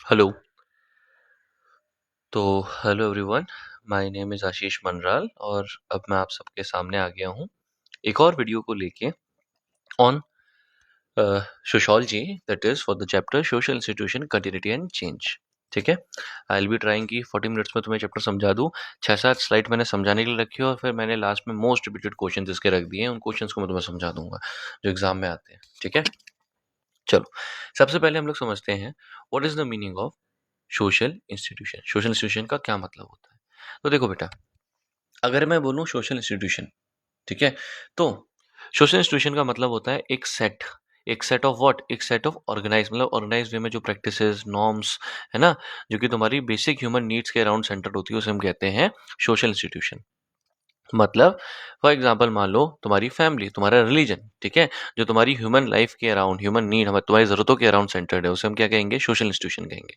Hello. तो hello everyone, my name is Ashish Manral और अब मैं आप सबके सामने आ गया हूँ एक और वीडियो को लेके on sociology, that is for the chapter social institution continuity and change. ठीक है, आई विल बी ट्राइंग कि 40 मिनट्स में तुम्हें चैप्टर समझा दूँ। 6-7 स्लाइड मैंने समझाने के लिए रखी है और फिर मैंने लास्ट में मोस्ट रिपीटेड क्वेश्चन इसके रख दिए हैं। उन क्वेश्चंस को मैं तुम्हें समझा दूंगा जो एग्जाम में आते हैं। ठीक है, चलो सबसे पहले हम लोग समझते हैं what is the meaning of social institution. Social institution का क्या मतलब होता है? तो देखो बेटा, अगर मैं बोलूँ सोशल इंस्टीट्यूशन, ठीक है, तो सोशल इंस्टीट्यूशन का मतलब होता है एक सेट ऑफ व्हाट, एक सेट ऑफ ऑर्गेनाइज, मतलब ऑर्गेनाइज वे में जो प्रैक्टिसेस नॉर्म्स है ना, जो कि तुम्हारी बेसिक ह्यूमन नीड्स के अराउंड सेंटर्ड होती है, उसे हम कहते हैं सोशल इंस्टीट्यूशन। मतलब फॉर एग्जांपल मान लो तुम्हारी फैमिली, तुम्हारा रिलीजन, ठीक है, जो तुम्हारी ह्यूमन लाइफ के अराउंड, ह्यूमन नीड, हमारी तुम्हारी जरूरतों के अराउंड सेंटर्ड है, उसे हम क्या कहेंगे? सोशल इंस्टीट्यूशन कहेंगे।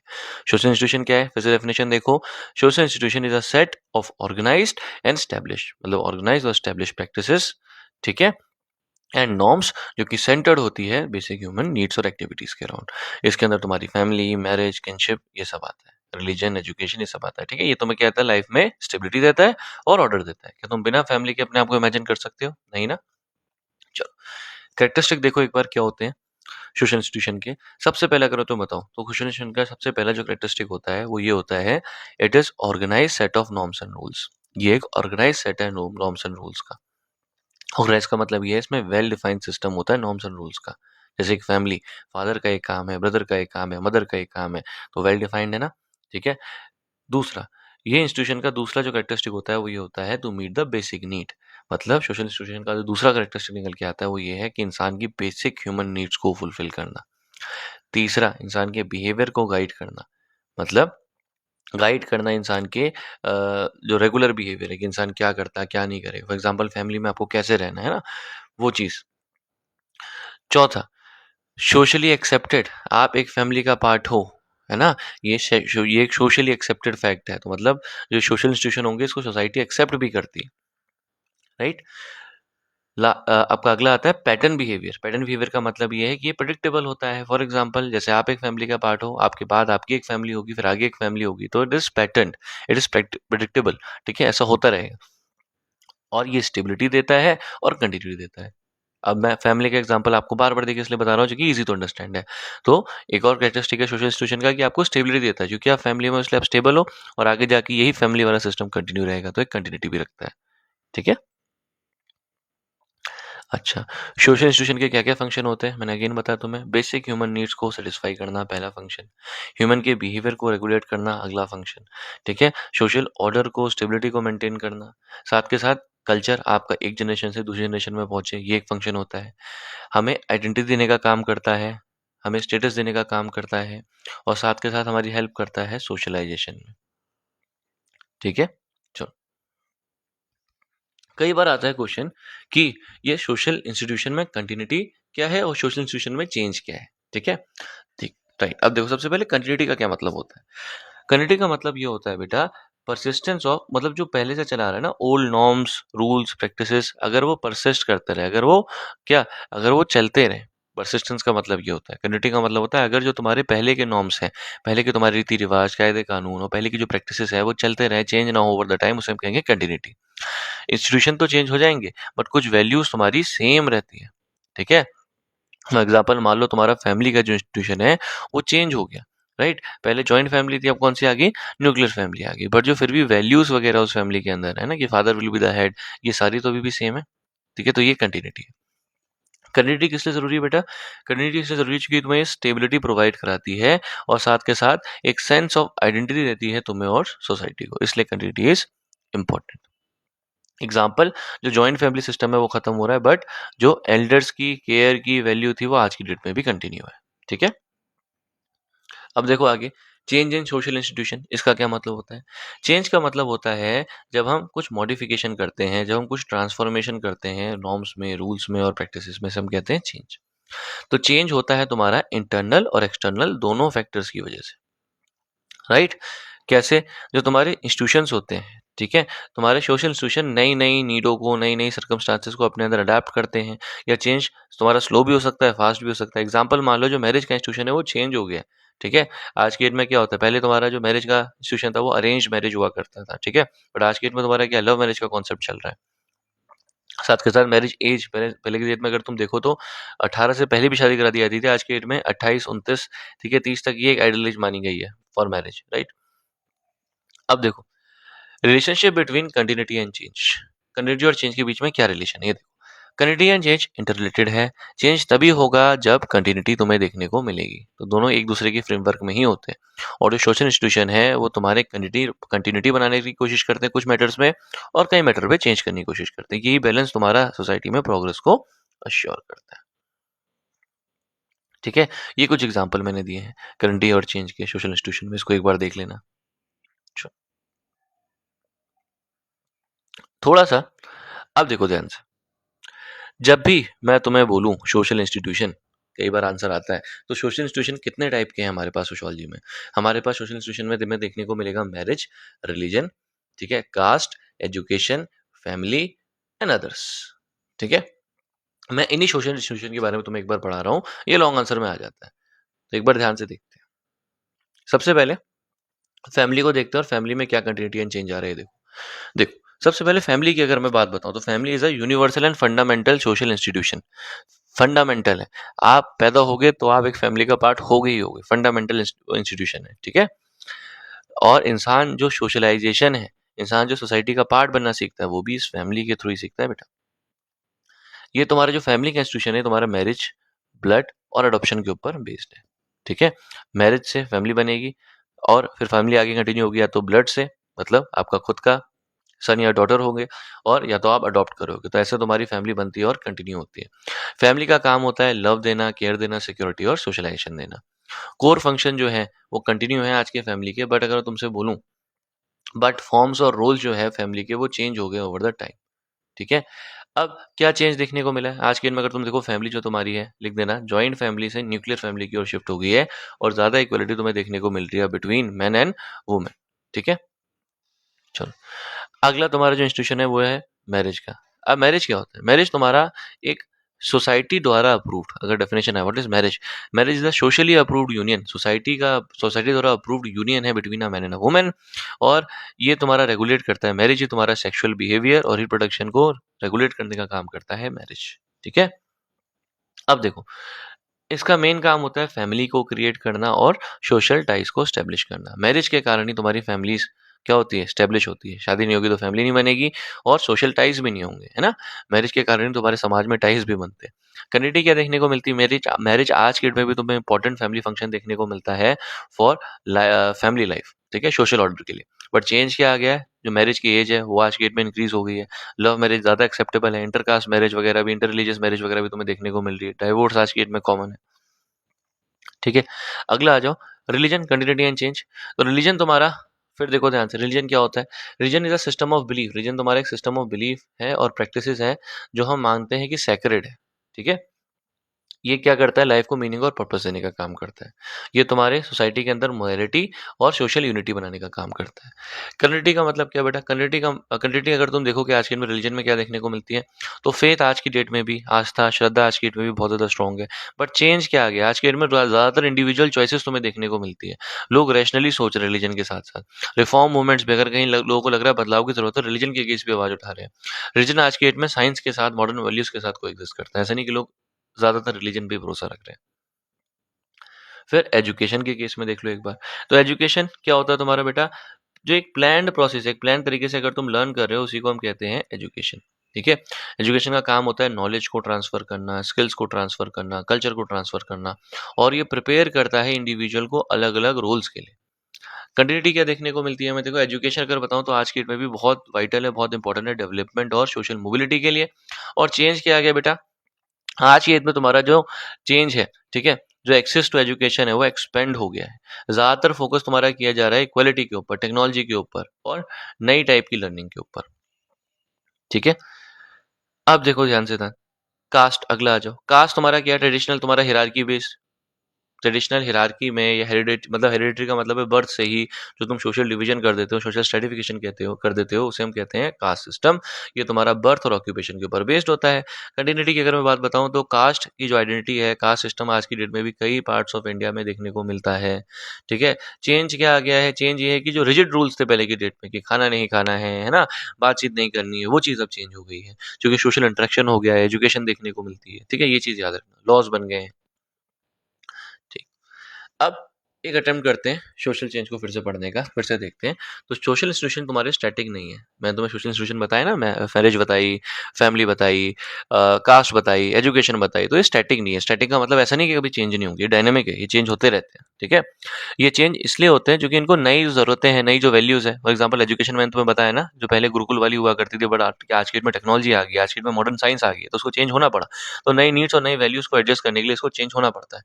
सोशल इंस्टीट्यूशन क्या है? फिर से डेफिनेशन देखो, social institution is a set of organized and establish, मतलब ऑर्गेनाइज्ड और स्टैब्लिश प्रैक्टिसेस, ठीक है, एंड नॉर्म्स, जो कि सेंटर्ड होती है बेसिक ह्यूमन नीड्स और एक्टिविटीज के अराउंड। इसके अंदर तुम्हारी फैमिली, मैरिज, किनशिप, ये सब आता है, रिलीजन, एजुकेशन, ये सब आता है। ठीक है, ये तुम्हें क्या देता है? लाइफ में स्टेबिलिटी देता है और ऑर्डर देता है। क्या तुम बिना फैमिली के अपने आप को इमेजिन कर सकते हो? नहीं ना। चलो, कैरेक्टरिस्टिक देखो एक बार क्या होते हैं सोशल इंस्टीट्यूशन के। सबसे पहले अगर तुम बताओ तो सोशल इंस्टीट्यूशन का सबसे पहला जो कैरेक्टरिस्टिक होता है वो ये होता है, it is organize set of norms and rules. ये एक ऑर्गेनाइज सेट है नॉर्म्स एंड रूल्स का। ऑर्गेनाइज का मतलब ये है, इसमें वेल डिफाइंड सिस्टम होता है नॉर्म्स एंड रूल्स का। जैसे एक फैमिली, फादर का एक काम है, ब्रदर का एक काम है, मदर का एक काम है, तो वेल डिफाइंड है ना। ठीक है, दूसरा, ये इंस्टीट्यूशन का दूसरा जो कैरेक्टरिस्टिक होता है वो ये होता है, to meet the basic need. मतलब सोशल इंस्टीट्यूशन का जो दूसरा कैरेक्टरिस्टिक निकल के आता है वो ये है कि इंसान की बेसिक ह्यूमन नीड्स को फुलफिल करना। तीसरा, इंसान के बिहेवियर को गाइड करना। मतलब गाइड करना इंसान के जो रेगुलर बिहेवियर है कि इंसान क्या करता है, क्या नहीं करेगा। फॉर एग्जांपल फैमिली में आपको कैसे रहना है ना, वो चीज़। चौथा, सोशली एक्सेप्टेड, आप एक फैमिली का पार्ट हो, है ना। ये एक सोशली एक्सेप्टेड फैक्ट है, तो मतलब जो सोशल इंस्टीट्यूशन होंगे इसको सोसाइटी एक्सेप्ट भी करती है, राइट। आपका अगला आता है पैटर्न बिहेवियर। पैटर्न बिहेवियर का मतलब ये है कि ये प्रिडिक्टेबल होता है। फॉर एग्जांपल जैसे आप एक फैमिली का पार्ट हो, आपके बाद आपकी एक फैमिली होगी, फिर आगे एक फैमिली होगी, तो it is pattern, it is predictable. ठीक है, ऐसा होता रहेगा और ये स्टेबिलिटी देता है और कंटिन्यूटी देता है। अब मैं फैमिली का एग्जांपल आपको बार-बार देखिए इसलिए बता रहा हूँ जो कि ईज़ी टू अंडरस्टैंड है। तो एक और कैरेक्टरिस्टिक है सोशल इंस्टीट्यूशन का कि आपको स्टेबिलिटी देता है, क्योंकि आप फैमिली में इसलिए आप स्टेबल हो और आगे जाके यही फैमिली वाला सिस्टम कंटिन्यू रहेगा, तो एक कंटिन्यूटी भी रखता है। ठीक है? अच्छा, सोशल इंस्टीट्यूशन के क्या-क्या फंक्शन होते हैं? मैंने अगेन बताया तुम्हें। बेसिक ह्यूमन नीड्स को सैटिस्फाई करना पहला फंक्शन, ह्यूमन के बिहेवियर को रेगुलेट करना अगला फंक्शन, ठीक है? सोशल ऑर्डर को, स्टेबिलिटी को मेंटेन करना, साथ के साथ कल्चर आपका एक जनरेशन से दूसरी जनरेशन में पहुँचे, ये एक फंक्शन होता है। हमें आइडेंटिटी देने का काम करता है, हमें स्टेटस देने का काम करता है और साथ के साथ हमारी हेल्प करता है सोशलाइजेशन में। ठीक है? चलो, कई बार आता है क्वेश्चन कि ये सोशल इंस्टीट्यूशन में कंटिन्यूटी क्या है और सोशल इंस्टीट्यूशन में चेंज क्या है। ठीक है, ठीक, राइट। अब देखो सबसे पहले कंटिन्यूटी का क्या मतलब होता है। कंटिन्यूटी का मतलब ये होता है बेटा, परसिस्टेंस ऑफ, मतलब जो पहले से चला आ रहा है ना, ओल्ड नॉर्म्स, रूल्स, प्रैक्टिसेस, अगर वो परसिस्ट करते रहे, अगर वो क्या, अगर वो चलते रहे। परसिस्टेंस का मतलब ये होता है। कंटिन्यूटी का मतलब होता है अगर जो तुम्हारे पहले के नॉर्म्स हैं, पहले के तुम्हारे रीति रिवाज, कायदे कानून और पहले की जो प्रैक्टिसेस है वो चलते रहे, चेंज ना हो ओवर द टाइम, उसे हम कहेंगे कंटिन्यूटी। इंस्टीट्यूशन तो चेंज हो जाएंगे बट कुछ वैल्यूज तुम्हारी सेम रहती है। ठीक है, एग्जाम्पल मान लो तुम्हारा फैमिली का जो इंस्टीट्यूशन है वो चेंज हो गया, राइट। पहले जॉइंट फैमिली थी, अब कौन सी आ गई? न्यूक्लियर फैमिली आ गई, बट जो फिर भी वैल्यूज वगैरह उस फैमिली के अंदर है ना, कि father will be the head, ये सारी तो अभी भी सेम है। ठीक है, तो ये कंटिन्यूटी है। कंटिन्यूटी किस लिए जरूरी है बेटा? कंटिन्यूटी इसलिए जरूरी है क्योंकि तुम्हें स्टेबिलिटी प्रोवाइड कराती है और साथ के साथ एक सेंस ऑफ आइडेंटिटी देती है तुम्हें और सोसाइटी को, इसलिए कंटिन्यूटी इज इंपॉर्टेंट। एग्जाम्पल, जो जॉइंट फैमिली सिस्टम है वो खत्म हो रहा है बट जो एल्डर्स की केयर की वैल्यू थी वो आज की डेट में भी कंटिन्यू है। ठीक है, अब देखो आगे, चेंज इन सोशल इंस्टीट्यूशन, इसका क्या मतलब होता है? चेंज का मतलब होता है जब हम कुछ मॉडिफिकेशन करते हैं, जब हम कुछ ट्रांसफॉर्मेशन करते हैं नॉर्म्स में, रूल्स में और प्रैक्टिसेस में, से हम कहते हैं चेंज। तो चेंज होता है तुम्हारा इंटरनल और एक्सटर्नल दोनों फैक्टर्स की वजह से, राइट। कैसे? जो तुम्हारे इंस्टीट्यूशंस होते हैं, ठीक है, तुम्हारे सोशल इंस्टीट्यूशन नई नई नीडों को, नई नई सर्कमस्टांसेस को अपने अंदर अडेप्ट करते हैं, या चेंज तुम्हारा स्लो भी हो सकता है, फास्ट भी हो सकता है। एग्जांपल मान लो जो मैरिज का इंस्टीट्यूशन है वो चेंज हो गया, ठीक है। आज की डेट में क्या होता है, पहले तुम्हारा जो मैरिज का इंस्टीट्यूशन था वो अरेंज मैरिज हुआ करता था, ठीक है, बट आज की डेट में तुम्हारा क्या लव मैरिज का कॉन्सेप्ट चल रहा है। साथ के साथ मैरिज एज पहले पहले की डेट में अगर तुम देखो तो 18 से पहले भी शादी करा दी जाती थी। आज की डेट में 28, 29, ठीक है, 30 तक ये एक आइडल एज मानी गई है फॉर मैरिज, राइट। अब देखो relationship between continuity and change, continuity और चेंज के बीच में क्या रिलेशन है, ये देखो। कंटिन्यूटी एंड चेंज इंटररिलेटेड है। चेंज तभी होगा जब कंटिन्यूटी तुम्हें देखने को मिलेगी, तो दोनों एक दूसरे के फ्रेमवर्क में ही होते हैं। और जो सोशल इंस्टीट्यूशन है वो तुम्हारे कंटिन्यूटी बनाने की कोशिश करते हैं कुछ मैटर्स में, और कई मैटर पे चेंज करने की कोशिश करते हैं। यही बैलेंस तुम्हारा सोसाइटी में प्रोग्रेस को अश्योर करता है, ठीक है। ये कुछ एग्जाम्पल मैंने दिए हैं कंटिन्यूटी और चेंज के सोशल इंस्टीट्यूशन में, इसको एक बार देख लेना। थोड़ा सा अब देखो ध्यान से, जब भी मैं तुम्हें बोलूं सोशल इंस्टीट्यूशन, कई बार आंसर आता है, तो सोशल इंस्टीट्यूशन कितने टाइप के हैं हमारे पास सोशोलॉजी में। हमारे पास सोशल इंस्टीट्यूशन में तुम्हें देखने को मिलेगा मैरिज, रिलीजन, ठीक है, caste, education, family and others, ठीक है। मैं इन्हीं सोशल इंस्टीट्यूशन के बारे में तुम्हें एक बार पढ़ा रहा हूँ, ये लॉन्ग आंसर में आ जाता है, तो एक बार ध्यान से देखते हैं। सबसे पहले फैमिली को देखते हैं और फैमिली में क्या कंटिन्यूटी एंड चेंज आ रहे हैं। देखो देखो सबसे पहले फैमिली की अगर मैं बात बताऊं तो family is a universal and fundamental social institution. Fundamental है, आप पैदा होगे तो आप एक फैमिली का पार्ट हो गए ही होगे, फंडामेंटल इंस्टीट्यूशन है, ठीक है। और इंसान जो सोशलाइजेशन है, इंसान जो सोसाइटी का पार्ट बनना सीखता है, वो भी इस फैमिली के थ्रू ही सीखता है बेटा। ये तुम्हारा जो फैमिली का इंस्टीट्यूशन है तुम्हारा मैरिज, ब्लड और अडॉप्शन के ऊपर बेस्ड है, ठीक है। मैरिज से फैमिली बनेगी और फिर फैमिली आगे कंटिन्यू होगी या तो ब्लड से, मतलब आपका खुद का सन या डॉटर होंगे, और या तो आप अडॉप्ट करोगे, तो ऐसे तुम्हारी फैमिली बनती है और कंटिन्यू होती है। फैमिली का काम होता है लव देना, केयर देना, सिक्योरिटी और सोशलाइजेशन देना। कोर फंक्शन जो है वो कंटिन्यू है आज के फैमिली के, बट अगर तुमसे बोलूं, बट फॉर्म्स और रोल जो है फैमिली के वो चेंज हो गए ओवर द टाइम, ठीक है। अब क्या चेंज देखने को मिला है आज के दिन में, अगर तुम देखो फैमिली जो तुम्हारी है, लिख देना जॉइंट फैमिली से न्यूक्लियर फैमिली की ओर शिफ्ट हो गई है, और ज्यादा इक्वलिटी तुम्हें देखने को मिल रही है बिटवीन मैन एंड वुमेन, ठीक है। चलो अगला तुम्हारा जो इंस्टीट्यूशन है वो है मैरिज का। अब मैरिज क्या होता है, मैरिज तुम्हारा एक सोसाइटी द्वारा अप्रूव्ड, अगर डेफिनेशन है what is marriage, marriage is a socially approved union, society द्वारा अप्रूव्ड यूनियन है between a man and a women. और ये तुम्हारा रेगुलेट करता है, मैरिज ये तुम्हारा सेक्सुअल बिहेवियर और रिप्रोडक्शन को रेगुलेट करने का काम करता है मैरिज, ठीक है। अब देखो इसका मेन काम होता है फैमिली को क्रिएट करना और सोशल टाइज को स्टेब्लिश करना। मैरिज के कारण ही तुम्हारी फैमिलीज क्या होती है, स्टेब्लिश होती है। शादी नहीं होगी तो फैमिली नहीं बनेगी और सोशल टाइज भी नहीं होंगे, है ना। मैरिज के कारण ही तुम्हारे समाज में टाइज भी बनते हैं। कम्युनिटी क्या देखने को मिलती है, मैरिज मैरिज आज के डेट में भी तुम्हें इंपॉर्टेंट फैमिली फंक्शन देखने को मिलता है फॉर फैमिली लाइफ, ठीक है, सोशल ऑर्डर के लिए। बट चेंज क्या आ गया है, जो मैरिज की एज है वो आज की डेट में इंक्रीज हो गई है। लव मैरिज ज्यादा एक्सेप्टेबल है, इंटरकास्ट मैरिज वगैरह भी, इंटर रिलीजियस मैरिज वगैरह भी तुम्हें देखने को मिल रही है। डाइवोर्स आज की डेट में कॉमन है, ठीक है। अगला आ जाओ रिलीजन, कंटिन्यूटी एंड चेंज। तो रिलीजन तुम्हारा, फिर देखो ध्यान से, रिलीजन क्या होता है, religion is a system of belief. Religion तुम्हारा एक सिस्टम ऑफ बिलीफ है और प्रैक्टिसेस है जो हम मानते हैं कि सैक्रेड है, ठीक है। ये क्या करता है, लाइफ को मीनिंग और पर्पस देने का काम करता है। ये तुम्हारे सोसाइटी के अंदर मोरालिटी और सोशल यूनिटी बनाने का काम करता है। कम्युनिटी का मतलब क्या बेटा, कम्युनिटी अगर तुम देखो कि आज के रिलीजन में क्या देखने को मिलती है, तो फेथ आज की डेट में भी, आस्था श्रद्धा आज की डेट में भी बहुत ज्यादा स्ट्रॉन्ग है। बट चेंज क्या आ गया, आज के डेट में ज्यादातर इंडिविजुअल चॉइसेस तुम्हें देखने को मिलती है। लोग रैशनली सोच रहे हैं रिलीजन के साथ साथ। रिफॉर्म मूवमेंट्स भी, अगर कहीं लोगों को लग रहा है बदलाव की जरूरत है, रिलीजन के केस भी आवाज उठा रहे हैं। रिलीजन आज की डेट में साइंस के साथ, मॉडर्न वैल्यूज के साथ कोएग्जिस्ट करता है। ऐसा नहीं कि लोग ज्यादातर रिलीजन पे भरोसा रख रहे हैं। फिर एजुकेशन के केस में देख लो एक बार। तो एजुकेशन क्या होता है तुम्हारा बेटा, जो एक प्लान्ड प्रोसेस, एक प्लान तरीके से अगर तुम लर्न कर रहे हो, उसी को हम कहते हैं एजुकेशन, ठीक है। एजुकेशन का काम होता है नॉलेज को ट्रांसफर करना, स्किल्स को ट्रांसफर करना, कल्चर को ट्रांसफर करना, और ये प्रिपेयर करता है इंडिविजुअल को अलग अलग रोल्स के लिए। कंटिन्यूटी क्या देखने को मिलती है, मैं देखो एजुकेशन अगर बताऊं तो आज की डेट में भी बहुत वाइटल है, बहुत इंपॉर्टेंट है डेवलपमेंट और सोशल मोबिलिटी के लिए। और चेंज क्या आ गया बेटा, आज की डेट में तुम्हारा जो चेंज है, ठीक है, जो एक्सेस टू एजुकेशन है वो एक्सपेंड हो गया है। ज्यादातर फोकस तुम्हारा किया जा रहा है इक्वालिटी के ऊपर, टेक्नोलॉजी के ऊपर और नई टाइप की लर्निंग के ऊपर, ठीक है। अब देखो ध्यान से था, कास्ट, अगला आ जाओ। कास्ट तुम्हारा क्या है, ट्रेडिशनल तुम्हारा हिरार्की बेस, ट्रेडिशनल हिरार्की में या हेरिडिटी, मतलब हेरिडिटी का मतलब है बर्थ से ही जो तुम सोशल डिवीजन कर देते हो, सोशल स्ट्रेटिफिकेशन कहते हो कर देते हो, उसे हम कहते हैं कास्ट सिस्टम। ये तुम्हारा बर्थ और ऑक्यूपेशन के ऊपर बेस्ड होता है। कंटिन्यूटी की अगर मैं बात बताऊं तो कास्ट की जो आइडेंटिटी है, कास्ट सिस्टम आज की डेट में भी कई पार्ट्स ऑफ इंडिया में देखने को मिलता है। ठीक है। चेंज क्या आ गया है? चेंज ये है कि जो रिजिड रूल्स थे पहले की डेट में कि खाना नहीं खाना है ना, बातचीत नहीं करनी है, वो चीज़ अब चेंज हो गई है, क्योंकि सोशल इंटरेक्शन हो गया है, एजुकेशन देखने को मिलती है। ठीक है, ये चीज़ याद रखना, लॉज बन गए हैं। ठीक। अब एक अटेम्प्ट करते हैं सोशल चेंज को फिर से पढ़ने का, फिर से देखते हैं। तो सोशल इंस्टीट्यूशन तुम्हारे स्टैटिक नहीं है। मैं तुम्हें सोशल इंस्टीट्यूशन बताया ना, मैं मैरिज बताई, फैमिली बताई, कास्ट बताई, एजुकेशन बताई, तो ये स्टैटिक नहीं है। स्टैटिक का मतलब ऐसा नहीं कि कभी चेंज नहीं होंगे, ये डायनेमिक है, ये चेंज होते रहते हैं। ठीक है। ये चेंज इसलिए होते हैं क्योंकि इनको नई ज़रूरतें हैं, नई जो वैल्यूज़ है। फॉर एग्जांपल एजुकेशन, मैंने तुम्हें बताया ना, जो पहले गुरुकुल वाली हुआ करती थी, बट आज की डेट में टेक्नोलॉजी आ गई, आज की डेट में मॉडर्न साइंस आ गई है, तो उसको चेंज होना पड़ा। तो नई नीड्स और नई वैल्यूज़ को एडजस्ट करने के लिए इसको चेंज होना पड़ता है।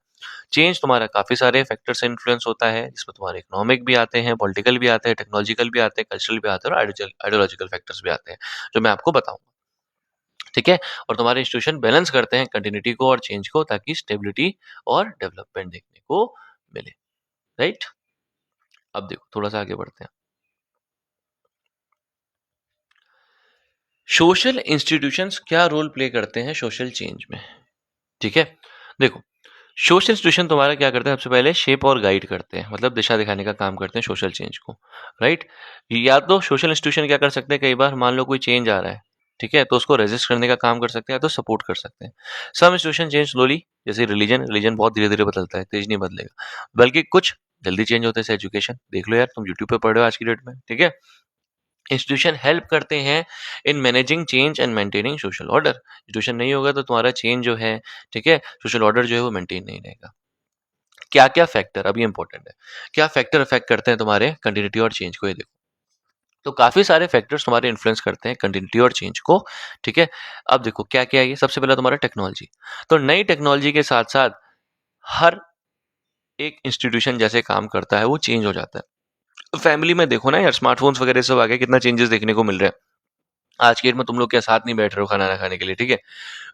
चेंज तुम्हारा काफ़ी सारे फैक्टर से इन्फ्लुएंस होता है, जिसमें तुम्हारे इकोनॉमिक भी आते हैं, पॉलिटिकल भी आते हैं, टेक्नोलॉजिकल भी आते हैं, कल्चरल भी आते हैं, और आइडियोलॉजिकल फैक्टर्स भी आते हैं, जो मैं आपको बताऊंगा। ठीक है। और तुम्हारे इंस्टीट्यूशन बैलेंस करते हैं कंटिन्यूटी को और चेंज को, ताकि स्टेबिलिटी और डेवलपमेंट देखने को मिले। राइट। अब देखो थोड़ा सा आगे बढ़ते हैं। सोशल इंस्टीट्यूशंस क्या रोल प्ले करते हैं सोशल चेंज में? ठीक है। देखो, सोशल इंस्टीट्यूशन तुम्हारा क्या करते हैं? सबसे पहले शेप और गाइड करते हैं, मतलब दिशा दिखाने का काम करते हैं सोशल चेंज को। राइट। या तो सोशल इंस्टीट्यूशन क्या कर सकते हैं, कई बार मान लो कोई चेंज आ रहा है, ठीक है, तो उसको रेजिस्ट करने का काम कर सकते हैं, या तो सपोर्ट कर सकते हैं। सम इंस्टीट्यूशन चेंज स्लोली, जैसे रिलीजन, रिलीजन बहुत धीरे धीरे बदलता है, तेज नहीं बदलेगा। बल्कि कुछ जल्दी चेंज होते हैं, एजुकेशन देख लो यार, तुम यूट्यूब पे पढ़ रहे हो आज की डेट में। ठीक है। इंस्टीट्यूशन हेल्प करते हैं in managing change and maintaining social order. Institution नहीं होगा तो तुम्हारा चेंज जो है, ठीक है, सोशल ऑर्डर जो है वो मेंटेन नहीं रहेगा। क्या क्या फैक्टर, अभी इंपॉर्टेंट है, क्या फैक्टर अफेक्ट करते हैं तुम्हारे कंटिन्यूटी और चेंज को, ये देखो। तो काफी सारे फैक्टर्स तुम्हारे इन्फ्लुएंस करते हैं कंटिन्यूटी और चेंज को। ठीक है। अब देखो क्या क्या है ये। सबसे पहला तुम्हारा टेक्नोलॉजी। तो नई टेक्नोलॉजी के साथ साथ हर एक इंस्टीट्यूशन जैसे काम करता है वो चेंज हो जाता है। फैमिली में देखो ना यार, स्मार्टफोन्स वगैरह सब आ गए, कितना चेंजेस देखने को मिल रहा है। आज की डेट में तुम लोग क्या साथ नहीं बैठ रहे हो खाना ना खाने के लिए? ठीक है।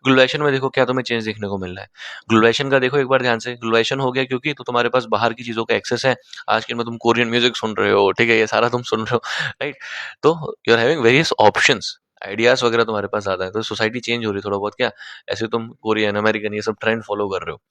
ग्लोबलाइजेशन में देखो क्या तुम्हें चेंज देखने को मिल रहा है। ग्लोबलाइजेशन का देखो एक बार ध्यान से, ग्लोबलाइजेशन हो गया क्योंकि तो तुम्हारे पास बाहर की चीज़ों का एक्सेस है। आज के में तुम कोरियन म्यूजिक सुन रहे हो, ठीक है, ये सारा तुम सुन रहे हो। राइट। तो you are having various options, ideas वगैरह तुम्हारे पास ज़्यादा है, तो सोसाइटी चेंज हो रही है थोड़ा बहुत क्या, ऐसे तुम कोरियन अमेरिकन ये सब ट्रेंड फॉलो कर रहे हो।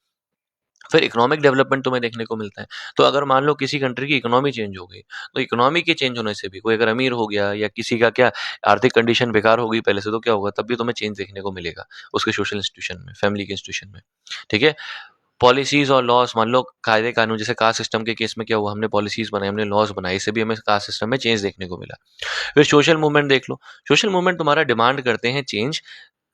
फिर इकोनॉमिक डेवलपमेंट तुम्हें देखने को मिलता है। तो अगर मान लो किसी कंट्री की इकोनॉमी चेंज हो गई, तो इकोनॉमी के चेंज होने से भी, कोई अगर अमीर हो गया या किसी का क्या आर्थिक कंडीशन बेकार हो गई पहले से, तो क्या होगा, तब भी तुम्हें चेंज देखने को मिलेगा उसके सोशल इंस्टीट्यूशन में, फैमिली के इंस्टीट्यूशन में। ठीक है। पॉलिसीज और लॉस, मान लो कायदे कानून, जैसे कास्ट सिस्टम के केस में क्या हुआ, हमने पॉलिसीज बनाई, हमने लॉस बनाए, इससे भी हमें कास्ट सिस्टम में चेंज देखने को मिला। फिर सोशल मूवमेंट देख लो। सोशल मूवमेंट तुम्हारा डिमांड करते हैं चेंज,